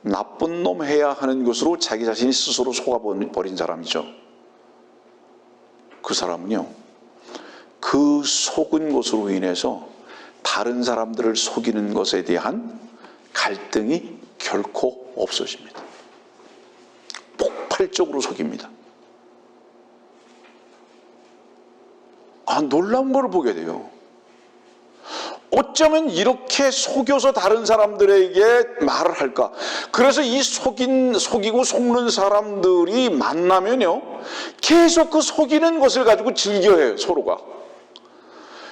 나쁜 놈 해야 하는 것으로 자기 자신이 스스로 속아버린 사람이죠. 그 사람은요, 그 속은 것으로 인해서 다른 사람들을 속이는 것에 대한 갈등이 결코 없어집니다. 폭발적으로 속입니다. 놀라운 걸 보게 돼요. 어쩌면 이렇게 속여서 다른 사람들에게 말을 할까? 그래서 이 속이고 속는 사람들이 만나면요, 계속 그 속이는 것을 가지고 즐겨해요, 서로가.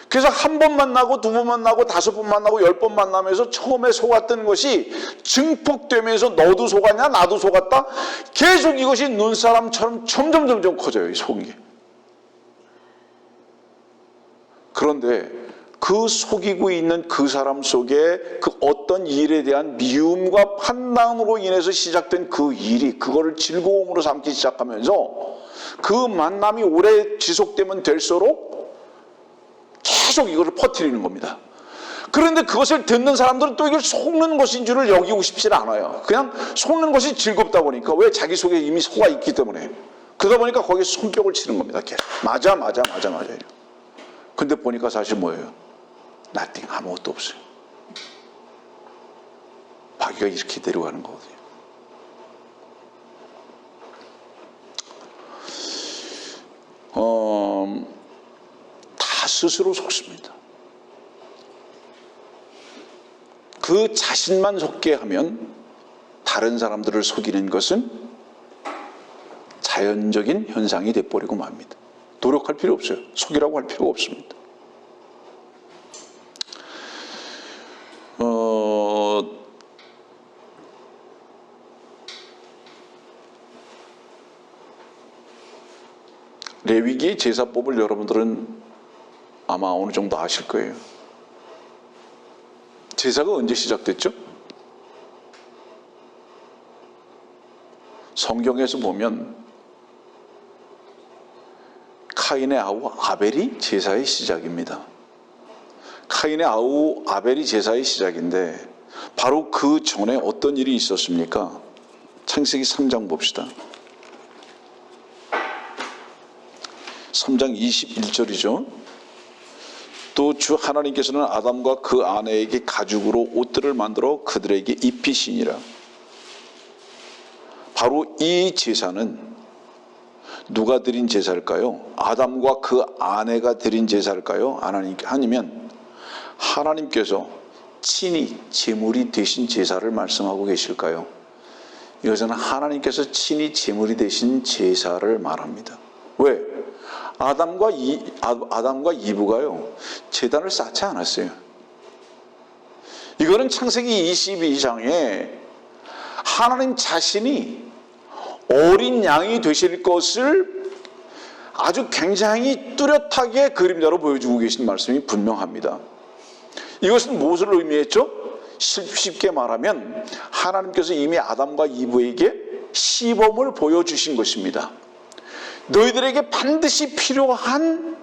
그래서 한 번 만나고 두 번 만나고 다섯 번 만나고 10번 만나면서 처음에 속았던 것이 증폭되면서 너도 속았냐 나도 속았다, 계속 이것이 눈사람처럼 점점 커져요, 이 속이. 그런데 그 속이고 있는 그 사람 속에 그 어떤 일에 대한 미움과 판단으로 인해서 시작된 그 일이 그거를 즐거움으로 삼기 시작하면서 그 만남이 오래 지속되면 될수록 계속 이거를 퍼뜨리는 겁니다. 그런데 그것을 듣는 사람들은 또 이걸 속는 것인 줄을 여기고 싶지 않아요. 그냥 속는 것이 즐겁다 보니까. 왜? 자기 속에 이미 속아 있기 때문에. 그러다 보니까 거기에 손뼉을 치는 겁니다. 계속. 맞아. 근데 보니까 사실 뭐예요? nothing, 아무것도 없어요. 마귀가 이렇게 데려가는 거거든요. 다 스스로 속습니다. 그 자신만 속게 하면 다른 사람들을 속이는 것은 자연적인 현상이 돼버리고 맙니다. 노력할 필요 없어요. 속이라고 할 필요가 없습니다. 레위기의 제사법을 여러분들은 아마 어느 정도 아실 거예요. 제사가 언제 시작됐죠? 성경에서 보면 카인의 아우 아벨이 제사의 시작입니다. 카인의 아우 아벨이 제사의 시작인데 바로 그 전에 어떤 일이 있었습니까? 창세기 3장 봅시다. 3장 21절이죠. 또 주 하나님께서는 아담과 그 아내에게 가죽으로 옷들을 만들어 그들에게 입히시니라. 바로 이 제사는 누가 드린 제사일까요? 아담과 그 아내가 드린 제사일까요? 아니면 하나님께서 친히 제물이 되신 제사를 말씀하고 계실까요? 이것은 하나님께서 친히 제물이 되신 제사를 말합니다. 왜? 아담과 이브가요 제단을 쌓지 않았어요. 이거는 창세기 22장에 하나님 자신이 어린 양이 되실 것을 아주 굉장히 뚜렷하게 그림자로 보여주고 계신 말씀이 분명합니다. 이것은 무엇을 의미했죠? 쉽게 말하면 하나님께서 이미 아담과 이브에게 시범을 보여주신 것입니다. 너희들에게 반드시 필요한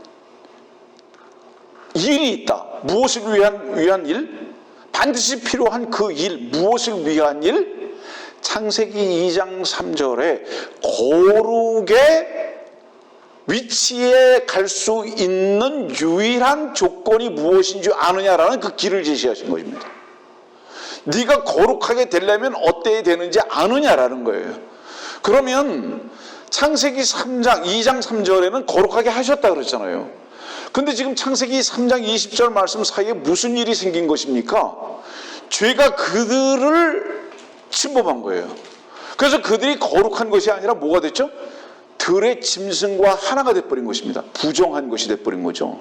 일이 있다. 무엇을 위한 일? 반드시 필요한 그 일, 무엇을 위한 일? 창세기 2장 3절에 거룩의 위치에 갈 수 있는 유일한 조건이 무엇인 줄 아느냐라는 그 길을 제시하신 것입니다. 네가 거룩하게 되려면 어때야 되는지 아느냐라는 거예요. 그러면 창세기 3장 2장 3절에는 거룩하게 하셨다 그랬잖아요. 근데 지금 창세기 3장 20절 말씀 사이에 무슨 일이 생긴 것입니까? 죄가 그들을 침범한 거예요. 그래서 그들이 거룩한 것이 아니라 뭐가 됐죠? 들의 짐승과 하나가 돼버린 것입니다. 부정한 것이 돼버린 거죠.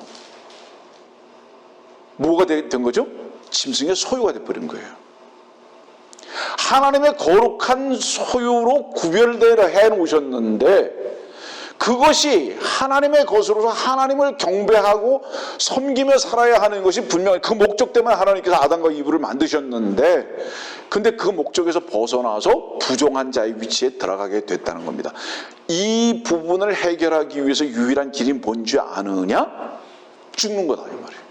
뭐가 된 거죠? 짐승의 소유가 돼버린 거예요. 하나님의 거룩한 소유로 구별되어 해놓으셨는데 그것이 하나님의 것으로서 하나님을 경배하고 섬기며 살아야 하는 것이 분명히 그 목적 때문에 하나님께서 아담과 이브를 만드셨는데 근데 그 목적에서 벗어나서 부정한 자의 위치에 들어가게 됐다는 겁니다. 이 부분을 해결하기 위해서 유일한 길이 뭔지 아느냐? 죽는 거다 이 말이에요.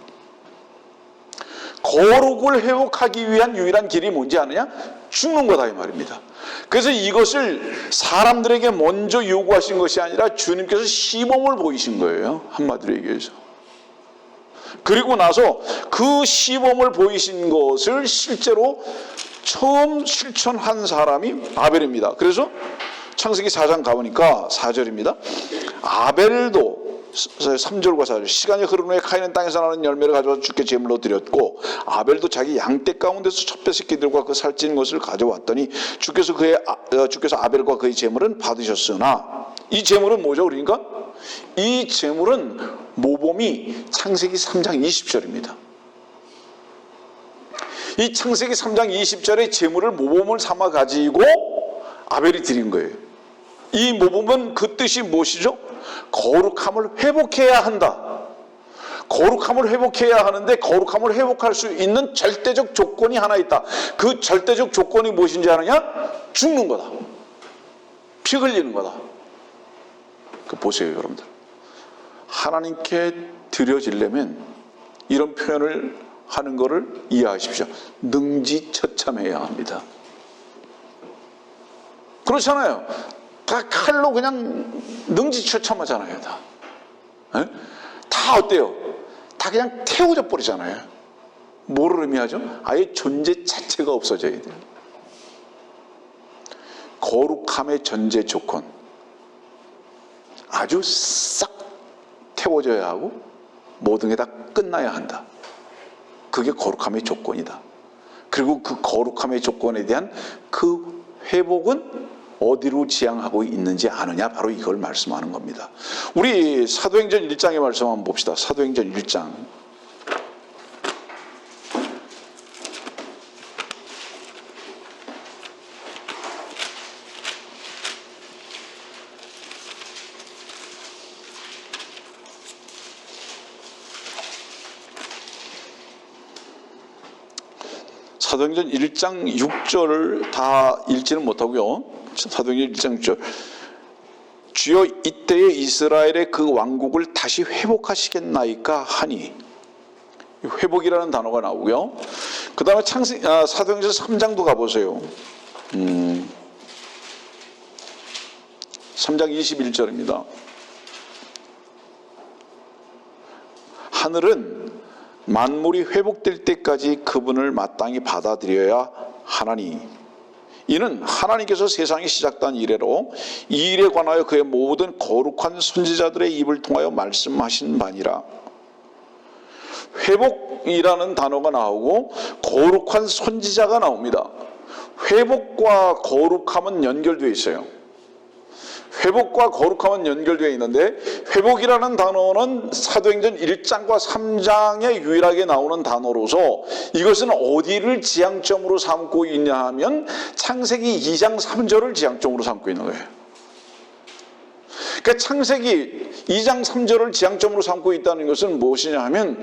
거룩을 회복하기 위한 유일한 길이 뭔지 아느냐? 죽는 거다 이 말입니다. 그래서 이것을 사람들에게 먼저 요구하신 것이 아니라 주님께서 시범을 보이신 거예요. 한마디로 얘기해서. 그리고 나서 그 시범을 보이신 것을 실제로 처음 실천한 사람이 아벨입니다. 그래서 창세기 4장 가보니까 4절입니다. 아벨도 3절과 4절 시간이 흐른 후에 카인은 땅에서 나는 열매를 가져와서 주께 제물로 드렸고 아벨도 자기 양떼 가운데서 첫 새끼들과 그 살찐 것을 가져왔더니 주께서 아벨과 그의 제물은 받으셨으나 이 제물은 뭐죠? 그러니까 이 제물은 모범이 창세기 3장 20절입니다. 이 창세기 3장 20절의 제물을 모범을 삼아 가지고 아벨이 드린 거예요. 이 모범은 그 뜻이 무엇이죠? 거룩함을 회복해야 한다. 거룩함을 회복해야 하는데 거룩함을 회복할 수 있는 절대적 조건이 하나 있다. 그 절대적 조건이 무엇인지 아느냐? 죽는 거다. 피 흘리는 거다. 그 보세요 여러분들. 하나님께 드려지려면 이런 표현을 하는 것을 이해하십시오. 능지처참해야 합니다. 그렇잖아요. 다 칼로 그냥 능지처참하잖아요. 다. 에? 다 어때요? 다 그냥 태워져 버리잖아요. 뭐를 의미하죠? 아예 존재 자체가 없어져야 돼요. 거룩함의 전제 조건, 아주 싹 태워져야 하고 모든 게 다 끝나야 한다. 그게 거룩함의 조건이다. 그리고 그 거룩함의 조건에 대한 그 회복은 어디로 지향하고 있는지 아느냐, 바로 이걸 말씀하는 겁니다. 우리 사도행전 1장의 말씀 한번 봅시다. 사도행전 1장. 사도행전 1장 6절을 다 읽지는 못하고요. 사도행전 1장 6절. 주여 이때에 이스라엘의 그 왕국을 다시 회복하시겠나이까 하니. 회복이라는 단어가 나오고요. 그 다음에 사도행전 3장도 가보세요. 3장 21절입니다. 하늘은 만물이 회복될 때까지 그분을 마땅히 받아들여야 하나니, 이는 하나님께서 세상이 시작된 이래로 이 일에 관하여 그의 모든 거룩한 선지자들의 입을 통하여 말씀하신 바니라. 회복이라는 단어가 나오고 거룩한 선지자가 나옵니다. 회복과 거룩함은 연결되어 있어요. 회복과 거룩함은 연결되어 있는데, 회복이라는 단어는 사도행전 1장과 3장에 유일하게 나오는 단어로서 이것은 어디를 지향점으로 삼고 있냐 하면 창세기 2장 3절을 지향점으로 삼고 있는 거예요. 그러니까 창세기 2장 3절을 지향점으로 삼고 있다는 것은 무엇이냐 하면,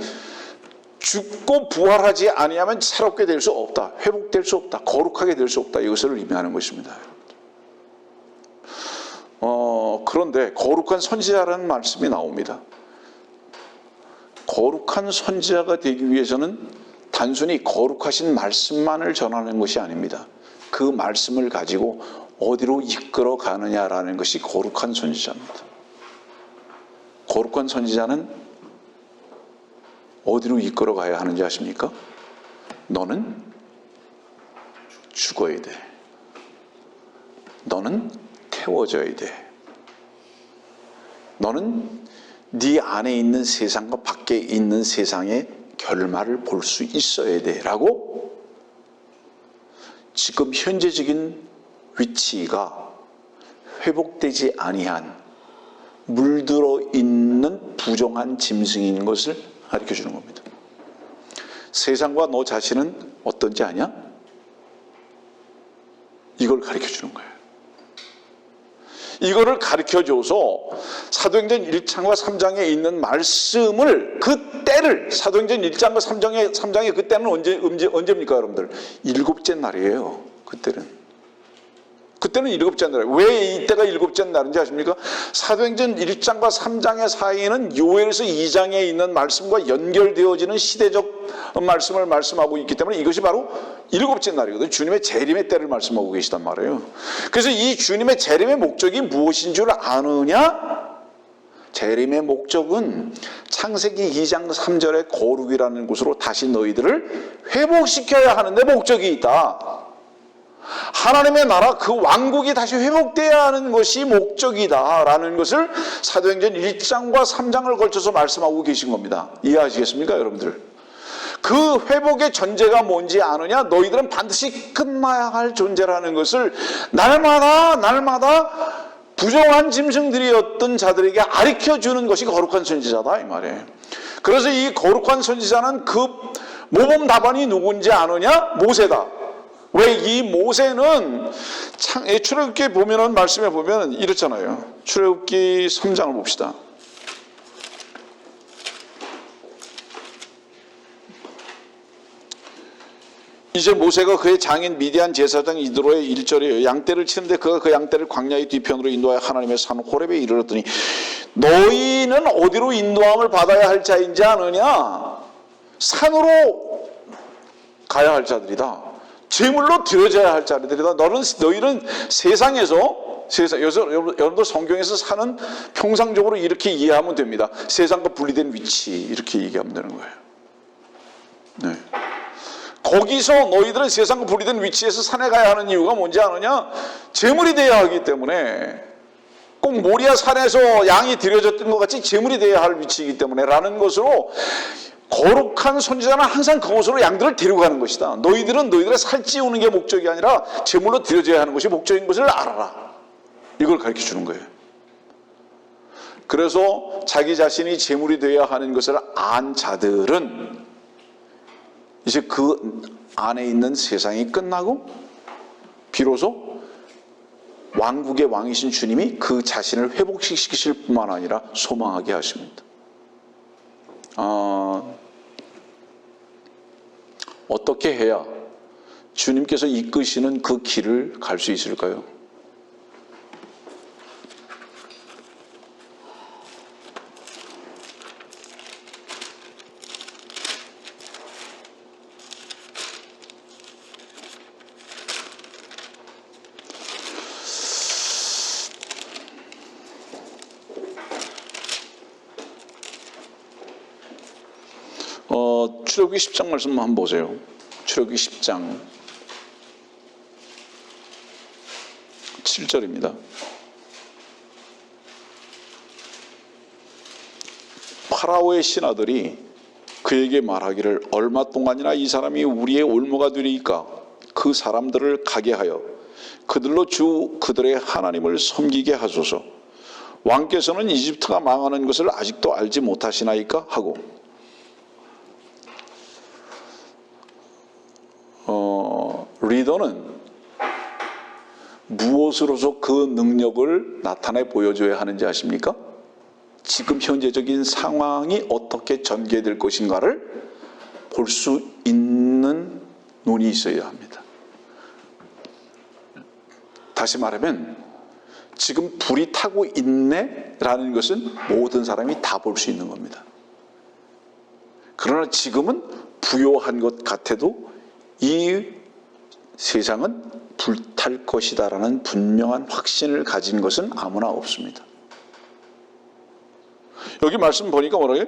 죽고 부활하지 아니하면 새롭게 될 수 없다, 회복될 수 없다, 거룩하게 될 수 없다, 이것을 의미하는 것입니다. 그런데 거룩한 선지자라는 말씀이 나옵니다. 거룩한 선지자가 되기 위해서는 단순히 거룩하신 말씀만을 전하는 것이 아닙니다. 그 말씀을 가지고 어디로 이끌어 가느냐라는 것이 거룩한 선지자입니다. 거룩한 선지자는 어디로 이끌어 가야 하는지 아십니까? 너는 죽어야 돼. 너는 태워져야 돼. 너는 네 안에 있는 세상과 밖에 있는 세상의 결말을 볼 수 있어야 돼 라고, 지금 현재적인 위치가 회복되지 아니한 물들어 있는 부정한 짐승인 것을 가르쳐 주는 겁니다. 세상과 너 자신은 어떤지 아냐? 이걸 가르쳐 주는 거예요. 이거를 가르쳐줘서 사도행전 1장과 3장에 있는 말씀을, 그 때를, 사도행전 1장과 3장의 그 때는 언제입니까 여러분들? 일곱째 날이에요. 그때는 일곱째 날이에요. 왜 이때가 일곱째 날인지 아십니까? 사도행전 1장과 3장의 사이에는 요엘서 2장에 있는 말씀과 연결되어지는 시대적 말씀을 말씀하고 있기 때문에 이것이 바로 일곱째 날이거든요. 주님의 재림의 때를 말씀하고 계시단 말이에요. 그래서 이 주님의 재림의 목적이 무엇인 줄 아느냐? 재림의 목적은 창세기 2장 3절의 거룩이라는 곳으로 다시 너희들을 회복시켜야 하는데 목적이 있다. 하나님의 나라, 그 왕국이 다시 회복돼야 하는 것이 목적이다라는 것을 사도행전 1장과 3장을 걸쳐서 말씀하고 계신 겁니다. 이해하시겠습니까 여러분들? 그 회복의 전제가 뭔지 아느냐? 너희들은 반드시 끝나야 할 존재라는 것을 날마다 부정한 짐승들이었던 자들에게 가르쳐주는 것이 거룩한 선지자다 이 말이에요. 그래서 이 거룩한 선지자는 그 모범 답안이 누군지 아느냐? 모세다. 왜? 이 모세는 출애굽기 보면은, 말씀에 보면 이렇잖아요. 출애굽기 3장을 봅시다. 이제 모세가 그의 장인 미디안 제사장 이드로의 1절이에요. 양떼를 치는데 그가 그 양떼를 광야의 뒤편으로 인도하여 하나님의 산 호렙에 이르렀더니, 너희는 어디로 인도함을 받아야 할 자인지 아느냐? 산으로 가야 할 자들이다. 제물로 드려져야 할 자들이다. 너희는 세상에서, 여러분들 성경에서 사는 평상적으로 이렇게 이해하면 됩니다. 세상과 분리된 위치, 이렇게 얘기하면 되는 거예요. 네. 거기서 너희들은 세상과 분리된 위치에서 산에 가야 하는 이유가 뭔지 아느냐? 제물이 되어야 하기 때문에, 꼭 모리아 산에서 양이 드려졌던 것 같이 제물이 되어야 할 위치이기 때문에 라는 것으로, 거룩한 선지자는 항상 그곳으로 양들을 데려가는 것이다. 너희들은 너희들의 살찌우는 게 목적이 아니라 제물로 드려져야 하는 것이 목적인 것을 알아라. 이걸 가르쳐 주는 거예요. 그래서 자기 자신이 제물이 되어야 하는 것을 안 자들은 이제 그 안에 있는 세상이 끝나고 비로소 왕국의 왕이신 주님이 그 자신을 회복시키실 뿐만 아니라 소망하게 하십니다. 어떻게 해야 주님께서 이끄시는 그 길을 갈 수 있을까요? 출애굽기 10장 말씀 한번 보세요. 출애굽기 10장 7절입니다. 파라오의 신하들이 그에게 말하기를 얼마 동안이나 이 사람이 우리의 올무가 되리이까 그 사람들을 가게 하여 그들로 그들의 하나님을 섬기게 하소서. 왕께서는 이집트가 망하는 것을 아직도 알지 못하시나이까 하고, 리더는 무엇으로서 그 능력을 나타내 보여줘야 하는지 아십니까? 지금 현재적인 상황이 어떻게 전개될 것인가를 볼 수 있는 눈이 있어야 합니다. 다시 말하면 지금 불이 타고 있네 라는 것은 모든 사람이 다 볼 수 있는 겁니다. 그러나 지금은 부요한 것 같아도 이 세상은 불탈 것이다 라는 분명한 확신을 가진 것은 아무나 없습니다. 여기 말씀 보니까 뭐라고요?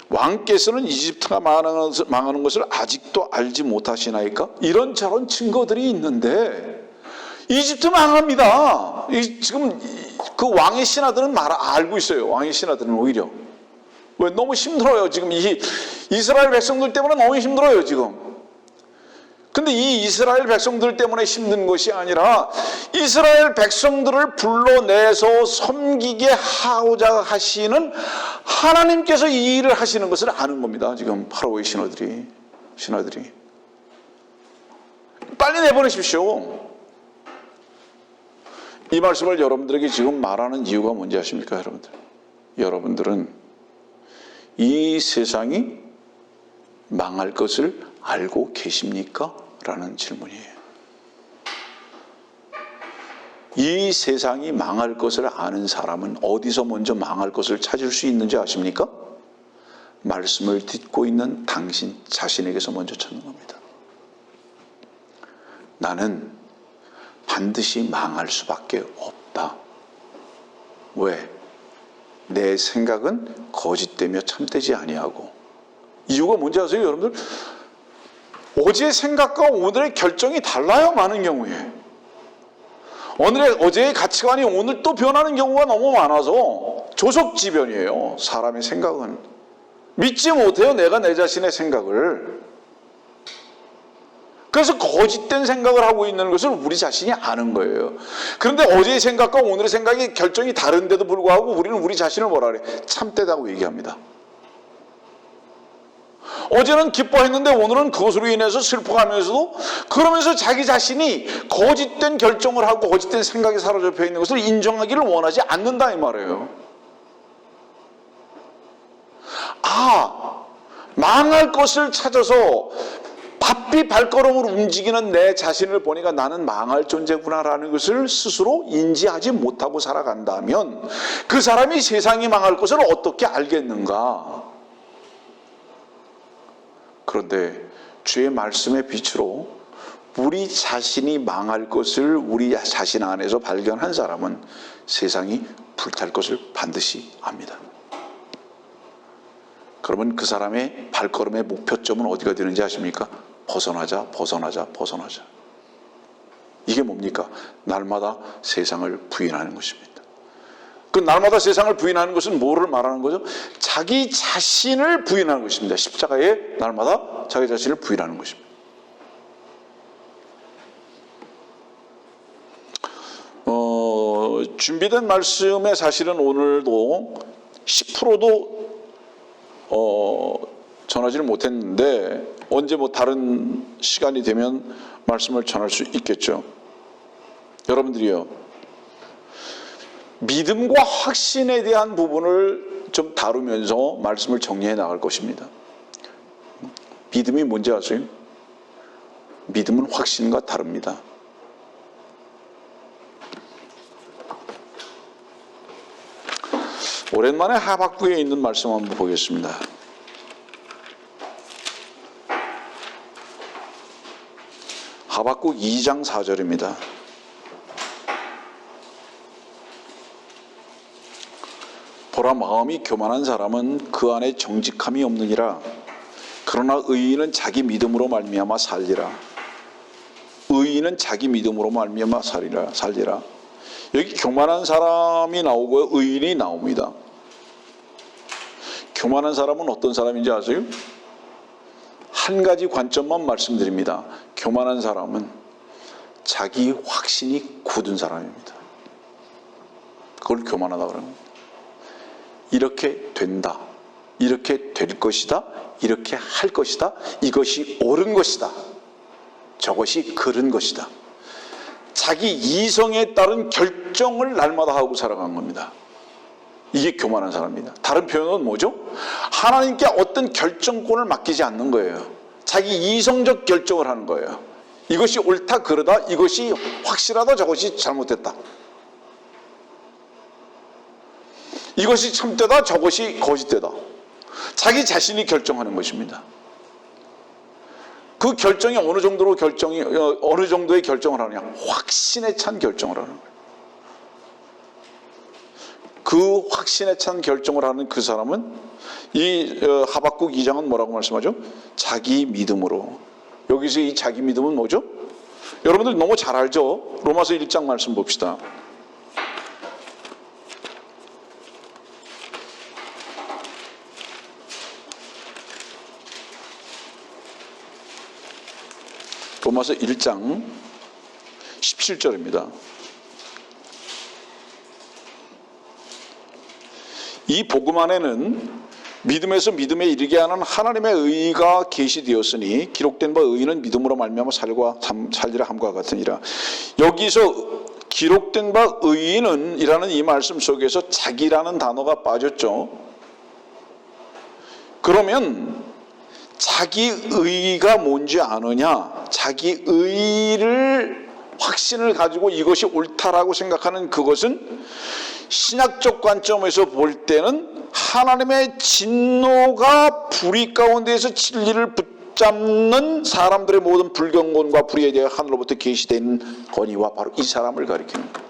왕께서는 이집트가 망하는 것을 아직도 알지 못하시나이까? 이런저런 증거들이 있는데 이집트 망합니다. 지금 그 왕의 신하들은 알고 있어요. 왕의 신하들은 오히려. 왜? 너무 힘들어요. 지금 이 이스라엘 백성들 때문에 너무 힘들어요. 지금. 근데 이 이스라엘 백성들 때문에 힘든 것이 아니라 이스라엘 백성들을 불러내서 섬기게 하고자 하시는 하나님께서 이 일을 하시는 것을 아는 겁니다. 지금 파라오의 신하들이. 빨리 내보내십시오. 이 말씀을 여러분들에게 지금 말하는 이유가 뭔지 아십니까, 여러분들? 여러분들은 이 세상이 망할 것을 알고 계십니까? 라는 질문이에요. 이 세상이 망할 것을 아는 사람은 어디서 먼저 망할 것을 찾을 수 있는지 아십니까? 말씀을 듣고 있는 당신 자신에게서 먼저 찾는 겁니다. 나는 반드시 망할 수밖에 없다. 왜? 내 생각은 거짓되며 참되지 아니하고. 이유가 뭔지 아세요, 여러분들? 어제의 생각과 오늘의 결정이 달라요, 많은 경우에. 어제의 가치관이 오늘 또 변하는 경우가 너무 많아서 조석지변이에요. 사람의 생각은 믿지 못해요, 내가 내 자신의 생각을. 그래서 거짓된 생각을 하고 있는 것을 우리 자신이 아는 거예요. 그런데 어제의 생각과 오늘의 생각이 결정이 다른데도 불구하고 우리는 우리 자신을 뭐라 그래? 참되다고 얘기합니다. 어제는 기뻐했는데 오늘은 그것으로 인해서 슬퍼하면서도, 그러면서 자기 자신이 거짓된 결정을 하고 거짓된 생각에 사로잡혀 있는 것을 인정하기를 원하지 않는다 이 말이에요. 망할 것을 찾아서 바삐 발걸음으로 움직이는 내 자신을 보니까 나는 망할 존재구나라는 것을 스스로 인지하지 못하고 살아간다면 그 사람이 세상이 망할 것을 어떻게 알겠는가? 그런데 주의 말씀의 빛으로 우리 자신이 망할 것을 우리 자신 안에서 발견한 사람은 세상이 불탈 것을 반드시 압니다. 그러면 그 사람의 발걸음의 목표점은 어디가 되는지 아십니까? 벗어나자. 이게 뭡니까? 날마다 세상을 부인하는 것입니다. 그 날마다 세상을 부인하는 것은 뭐를 말하는 거죠? 자기 자신을 부인하는 것입니다. 십자가에 날마다 자기 자신을 부인하는 것입니다. 준비된 말씀에 사실은 오늘도 10%도 전하지를 못했는데 언제 다른 시간이 되면 말씀을 전할 수 있겠죠. 여러분들이요, 믿음과 확신에 대한 부분을 좀 다루면서 말씀을 정리해 나갈 것입니다. 믿음이 뭔지 아세요? 믿음은 확신과 다릅니다. 오랜만에 하박국에 있는 말씀 한번 보겠습니다. 하박국 2장 4절입니다. 보라, 마음이 교만한 사람은 그 안에 정직함이 없느니라. 그러나 의인은 자기 믿음으로 말미암아 살리라. 의인은 자기 믿음으로 말미암아 살리라. 여기 교만한 사람이 나오고요, 의인이 나옵니다. 교만한 사람은 어떤 사람인지 아세요? 한 가지 관점만 말씀드립니다. 교만한 사람은 자기 확신이 굳은 사람입니다. 그걸 교만하다 그럽니다. 이렇게 된다, 이렇게 될 것이다, 이렇게 할 것이다, 이것이 옳은 것이다, 저것이 그른 것이다. 자기 이성에 따른 결정을 날마다 하고 살아가는 겁니다. 이게 교만한 사람입니다. 다른 표현은 뭐죠? 하나님께 어떤 결정권을 맡기지 않는 거예요. 자기 이성적 결정을 하는 거예요. 이것이 옳다, 그르다, 이것이 확실하다, 저것이 잘못됐다, 이것이 참되다, 저것이 거짓되다. 자기 자신이 결정하는 것입니다. 그 결정이 어느 정도의 결정을 하느냐? 확신에 찬 결정을 하는 거예요. 그 확신에 찬 결정을 하는 그 사람은 이 하박국 2장은 뭐라고 말씀하죠? 자기 믿음으로. 여기서 이 자기 믿음은 뭐죠? 여러분들 너무 잘 알죠? 로마서 1장 말씀 봅시다. 로마서 1장 17절입니다. 이 복음 안에는 믿음에서 믿음에 이르게 하는 하나님의 의가 계시되었으니 기록된 바 의인은 믿음으로 말미암아 살리라 함과 같으니라. 여기서 기록된 바 의인은 이라는 이 말씀 속에서 자기라는 단어가 빠졌죠. 그러면 자기 의가 뭔지 아느냐? 자기 의를 확신을 가지고 이것이 옳다라고 생각하는 그것은 신학적 관점에서 볼 때는 하나님의 진노가 불의 가운데에서 진리를 붙잡는 사람들의 모든 불경건과 불의에 대해 하늘로부터 계시된 권위와 바로 이 사람을 가리키는 거예요.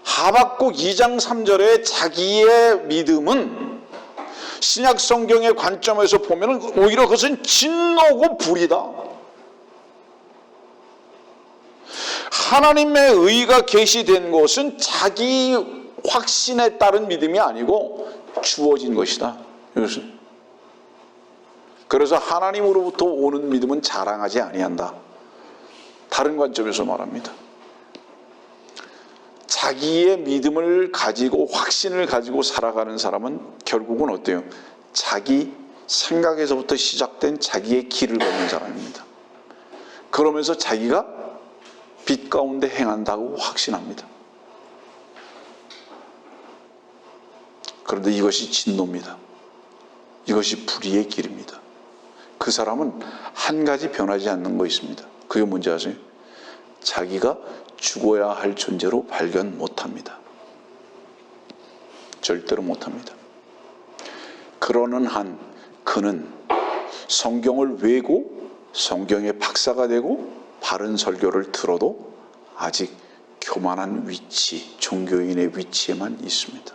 하박국 2장 3절에 자기의 믿음은 신약 성경의 관점에서 보면 오히려 그것은 진노고 불이다. 하나님의 의가 계시된 것은 자기 확신에 따른 믿음이 아니고 주어진 것이다. 그래서 하나님으로부터 오는 믿음은 자랑하지 아니한다. 다른 관점에서 말합니다. 자기의 믿음을 가지고 확신을 가지고 살아가는 사람은 결국은 어때요? 자기 생각에서부터 시작된 자기의 길을 걷는 사람입니다. 그러면서 자기가 빛 가운데 행한다고 확신합니다. 그런데 이것이 진노입니다. 이것이 불의의 길입니다. 그 사람은 한 가지 변하지 않는 거 있습니다. 그게 뭔지 아세요? 자기가 죽어야 할 존재로 발견 못합니다. 절대로 못합니다. 그러는 한 그는 성경을 외고 성경의 박사가 되고 바른 설교를 들어도 아직 교만한 위치, 종교인의 위치에만 있습니다.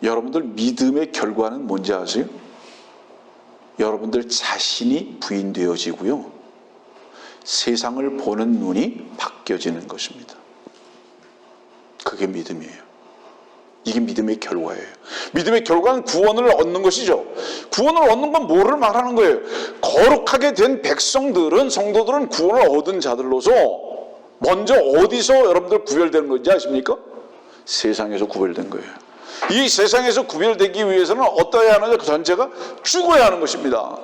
여러분들 믿음의 결과는 뭔지 아세요? 여러분들 자신이 부인되어지고요, 세상을 보는 눈이 바뀌어지는 것입니다. 그게 믿음이에요. 이게 믿음의 결과예요. 믿음의 결과는 구원을 얻는 것이죠. 구원을 얻는 건 뭐를 말하는 거예요? 거룩하게 된 백성들은, 성도들은 구원을 얻은 자들로서 먼저 어디서 여러분들 구별되는 건지 아십니까? 세상에서 구별된 거예요. 이 세상에서 구별되기 위해서는 어떠해야 하느냐? 그 전제가 죽어야 하는 것입니다.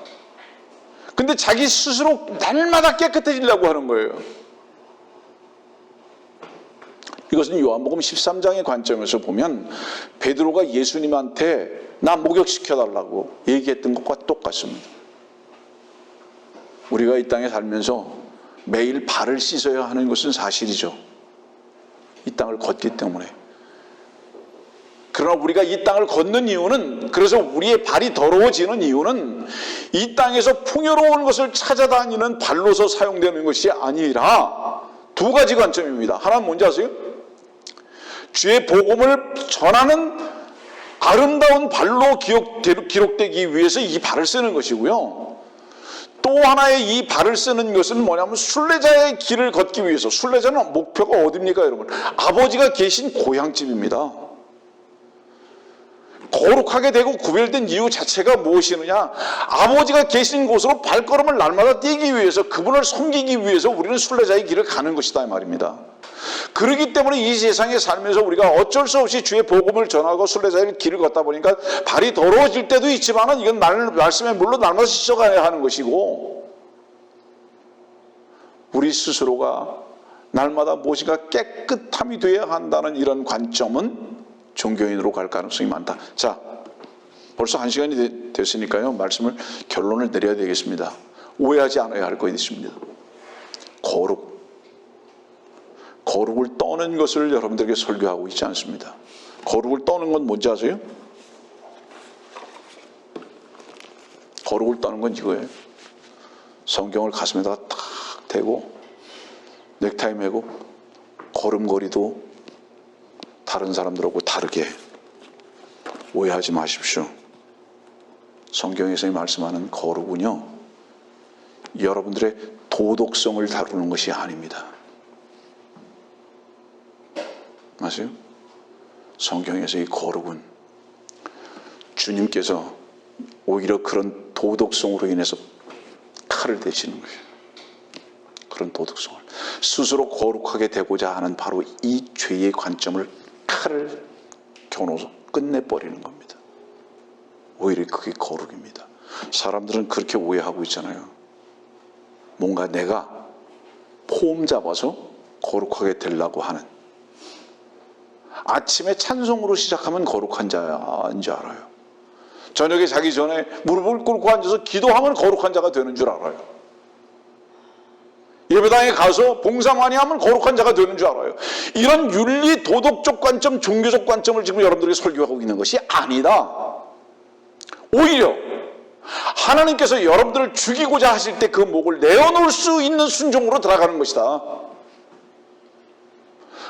근데 자기 스스로 날마다 깨끗해지려고 하는 거예요. 이것은 요한복음 13장의 관점에서 보면 베드로가 예수님한테 나 목욕시켜달라고 얘기했던 것과 똑같습니다. 우리가 이 땅에 살면서 매일 발을 씻어야 하는 것은 사실이죠. 이 땅을 걷기 때문에. 그러나 우리가 이 땅을 걷는 이유는, 그래서 우리의 발이 더러워지는 이유는 이 땅에서 풍요로운 것을 찾아다니는 발로서 사용되는 것이 아니라 두 가지 관점입니다. 하나는 뭔지 아세요? 주의 복음을 전하는 아름다운 발로 기록되기 위해서 이 발을 쓰는 것이고요. 또 하나의 이 발을 쓰는 것은 뭐냐면 순례자의 길을 걷기 위해서. 순례자는 목표가 어디입니까, 여러분? 아버지가 계신 고향집입니다. 거룩하게 되고 구별된 이유 자체가 무엇이느냐? 아버지가 계신 곳으로 발걸음을 날마다 뛰기 위해서, 그분을 섬기기 위해서 우리는 순례자의 길을 가는 것이다 이 말입니다. 그렇기 때문에 이 세상에 살면서 우리가 어쩔 수 없이 주의 복음을 전하고 순례자의 길을 걷다 보니까 발이 더러워질 때도 있지만 이건 말씀의 물로 날마다 씻어가야 하는 것이고, 우리 스스로가 날마다 무엇인가 깨끗함이 되어야 한다는 이런 관점은 종교인으로 갈 가능성이 많다. 자, 벌써 1시간이 됐으니까요, 말씀을, 결론을 내려야 되겠습니다. 오해하지 않아야 할 것이 있습니다. 거룩을 떠는 것을 여러분들에게 설교하고 있지 않습니다. 거룩을 떠는 건 뭔지 아세요? 거룩을 떠는 건 이거예요. 성경을 가슴에다가 탁 대고 넥타이 매고 걸음걸이도 다른 사람들하고 다르게. 오해하지 마십시오. 성경에서 말씀하는 거룩은요, 여러분들의 도덕성을 다루는 것이 아닙니다. 아세요? 성경에서 이 거룩은 주님께서 오히려 그런 도덕성으로 인해서 칼을 대시는 거예요. 그런 도덕성을 스스로 거룩하게 되고자 하는 바로 이 죄의 관점을 칼을 겨누어서 끝내버리는 겁니다. 오히려 그게 거룩입니다. 사람들은 그렇게 오해하고 있잖아요. 뭔가 내가 폼 잡아서 거룩하게 되려고 하는, 아침에 찬송으로 시작하면 거룩한 자인 줄 알아요. 저녁에 자기 전에 무릎을 꿇고 앉아서 기도하면 거룩한 자가 되는 줄 알아요. 예배당에 가서 봉사 많이 하면 거룩한 자가 되는 줄 알아요. 이런 윤리, 도덕적 관점, 종교적 관점을 지금 여러분들에게 설교하고 있는 것이 아니다. 오히려 하나님께서 여러분들을 죽이고자 하실 때 그 목을 내어놓을 수 있는 순종으로 들어가는 것이다.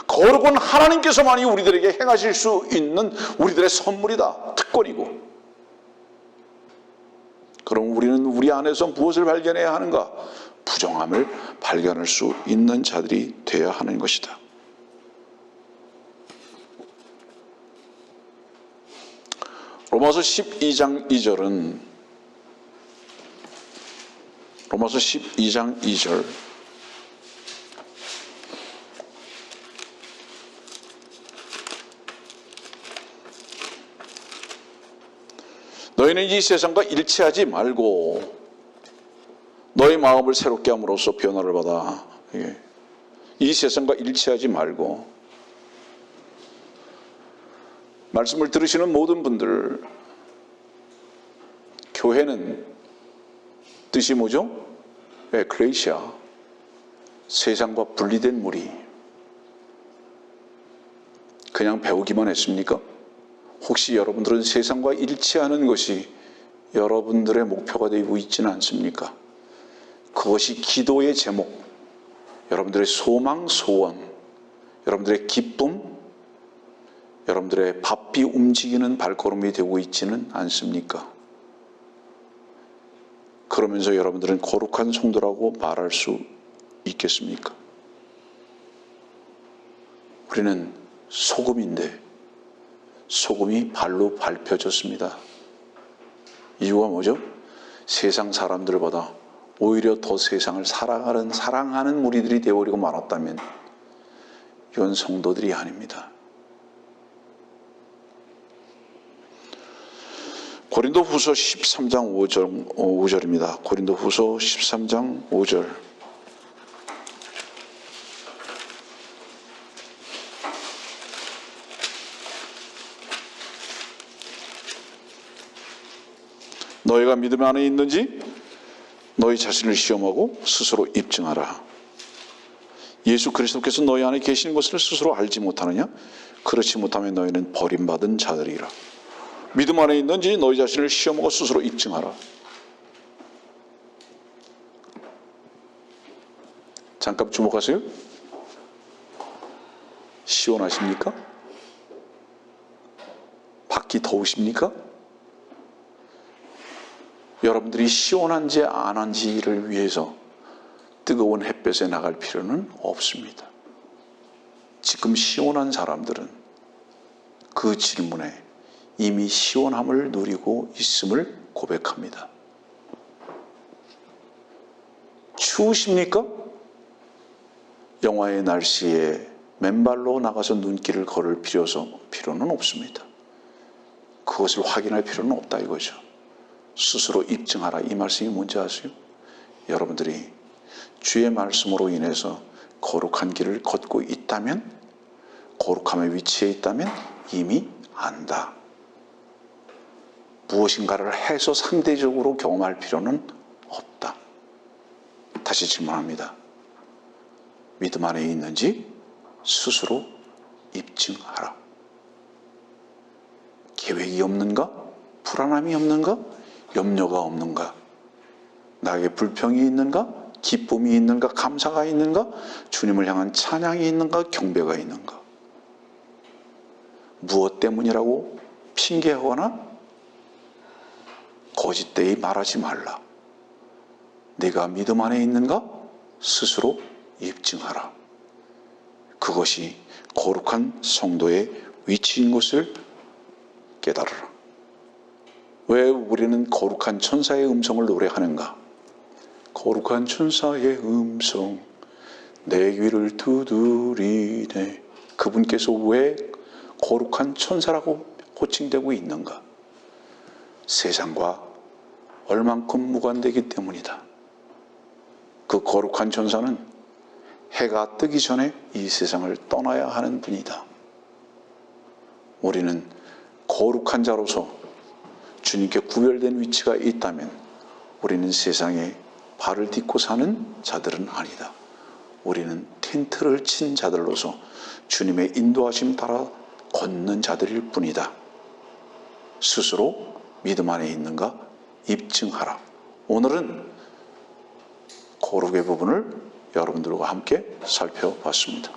거룩은 하나님께서만이 우리들에게 행하실 수 있는 우리들의 선물이다. 특권이고. 그럼 우리는 우리 안에서 무엇을 발견해야 하는가? 부정함을 발견할 수 있는 자들이 되어야 하는 것이다. 로마서 12장 2절은 로마서 12장 2절 너희는 이 세상과 일치하지 말고 너희 마음을 새롭게 함으로써 변화를 받아. 이 세상과 일치하지 말고. 말씀을 들으시는 모든 분들, 교회는 뜻이 뭐죠? 에클레시아, 세상과 분리된 무리. 그냥 배우기만 했습니까? 혹시 여러분들은 세상과 일치하는 것이 여러분들의 목표가 되고 있지는 않습니까? 그것이 기도의 제목, 여러분들의 소망, 소원, 여러분들의 기쁨, 여러분들의 바삐 움직이는 발걸음이 되고 있지는 않습니까? 그러면서 여러분들은 거룩한 성도라고 말할 수 있겠습니까? 우리는 소금인데 소금이 발로 밟혀졌습니다. 이유가 뭐죠? 세상 사람들보다 오히려 더 세상을 사랑하는 무리들이 되어버리고 말았다면 이건 성도들이 아닙니다. 고린도후서 13장 5절입니다. 고린도후서 13장 5절. 너희가 믿음 안에 있는지 너희 자신을 시험하고 스스로 입증하라. 예수 그리스도께서 너희 안에 계시는 것을 스스로 알지 못하느냐? 그렇지 못하면 너희는 버림받은 자들이라. 믿음 안에 있는지 너희 자신을 시험하고 스스로 입증하라. 잠깐 주목하세요. 시원하십니까? 밖이 더우십니까? 여러분들이 시원한지 안 한지를 위해서 뜨거운 햇볕에 나갈 필요는 없습니다. 지금 시원한 사람들은 그 질문에 이미 시원함을 누리고 있음을 고백합니다. 추우십니까? 영하의 날씨에 맨발로 나가서 눈길을 걸을 필요는 없습니다. 그것을 확인할 필요는 없다 이거죠. 스스로 입증하라. 이 말씀이 뭔지 아세요? 여러분들이 주의 말씀으로 인해서 거룩한 길을 걷고 있다면, 거룩함의 위치에 있다면 이미 안다. 무엇인가를 해서 상대적으로 경험할 필요는 없다. 다시 질문합니다. 믿음 안에 있는지 스스로 입증하라. 계획이 없는가? 불안함이 없는가? 염려가 없는가? 나에게 불평이 있는가? 기쁨이 있는가? 감사가 있는가? 주님을 향한 찬양이 있는가? 경배가 있는가? 무엇 때문이라고 핑계하거나 거짓되이 말하지 말라. 내가 믿음 안에 있는가? 스스로 입증하라. 그것이 거룩한 성도의 위치인 것을 깨달으라. 왜 우리는 거룩한 천사의 음성을 노래하는가? 거룩한 천사의 음성 내 귀를 두드리네. 그분께서 왜 거룩한 천사라고 호칭되고 있는가? 세상과 얼만큼 무관되기 때문이다. 그 거룩한 천사는 해가 뜨기 전에 이 세상을 떠나야 하는 분이다. 우리는 거룩한 자로서 주님께 구별된 위치가 있다면 우리는 세상에 발을 딛고 사는 자들은 아니다. 우리는 텐트를 친 자들로서 주님의 인도하심 따라 걷는 자들일 뿐이다. 스스로 믿음 안에 있는가 입증하라. 오늘은 거룩의 부분을 여러분들과 함께 살펴봤습니다.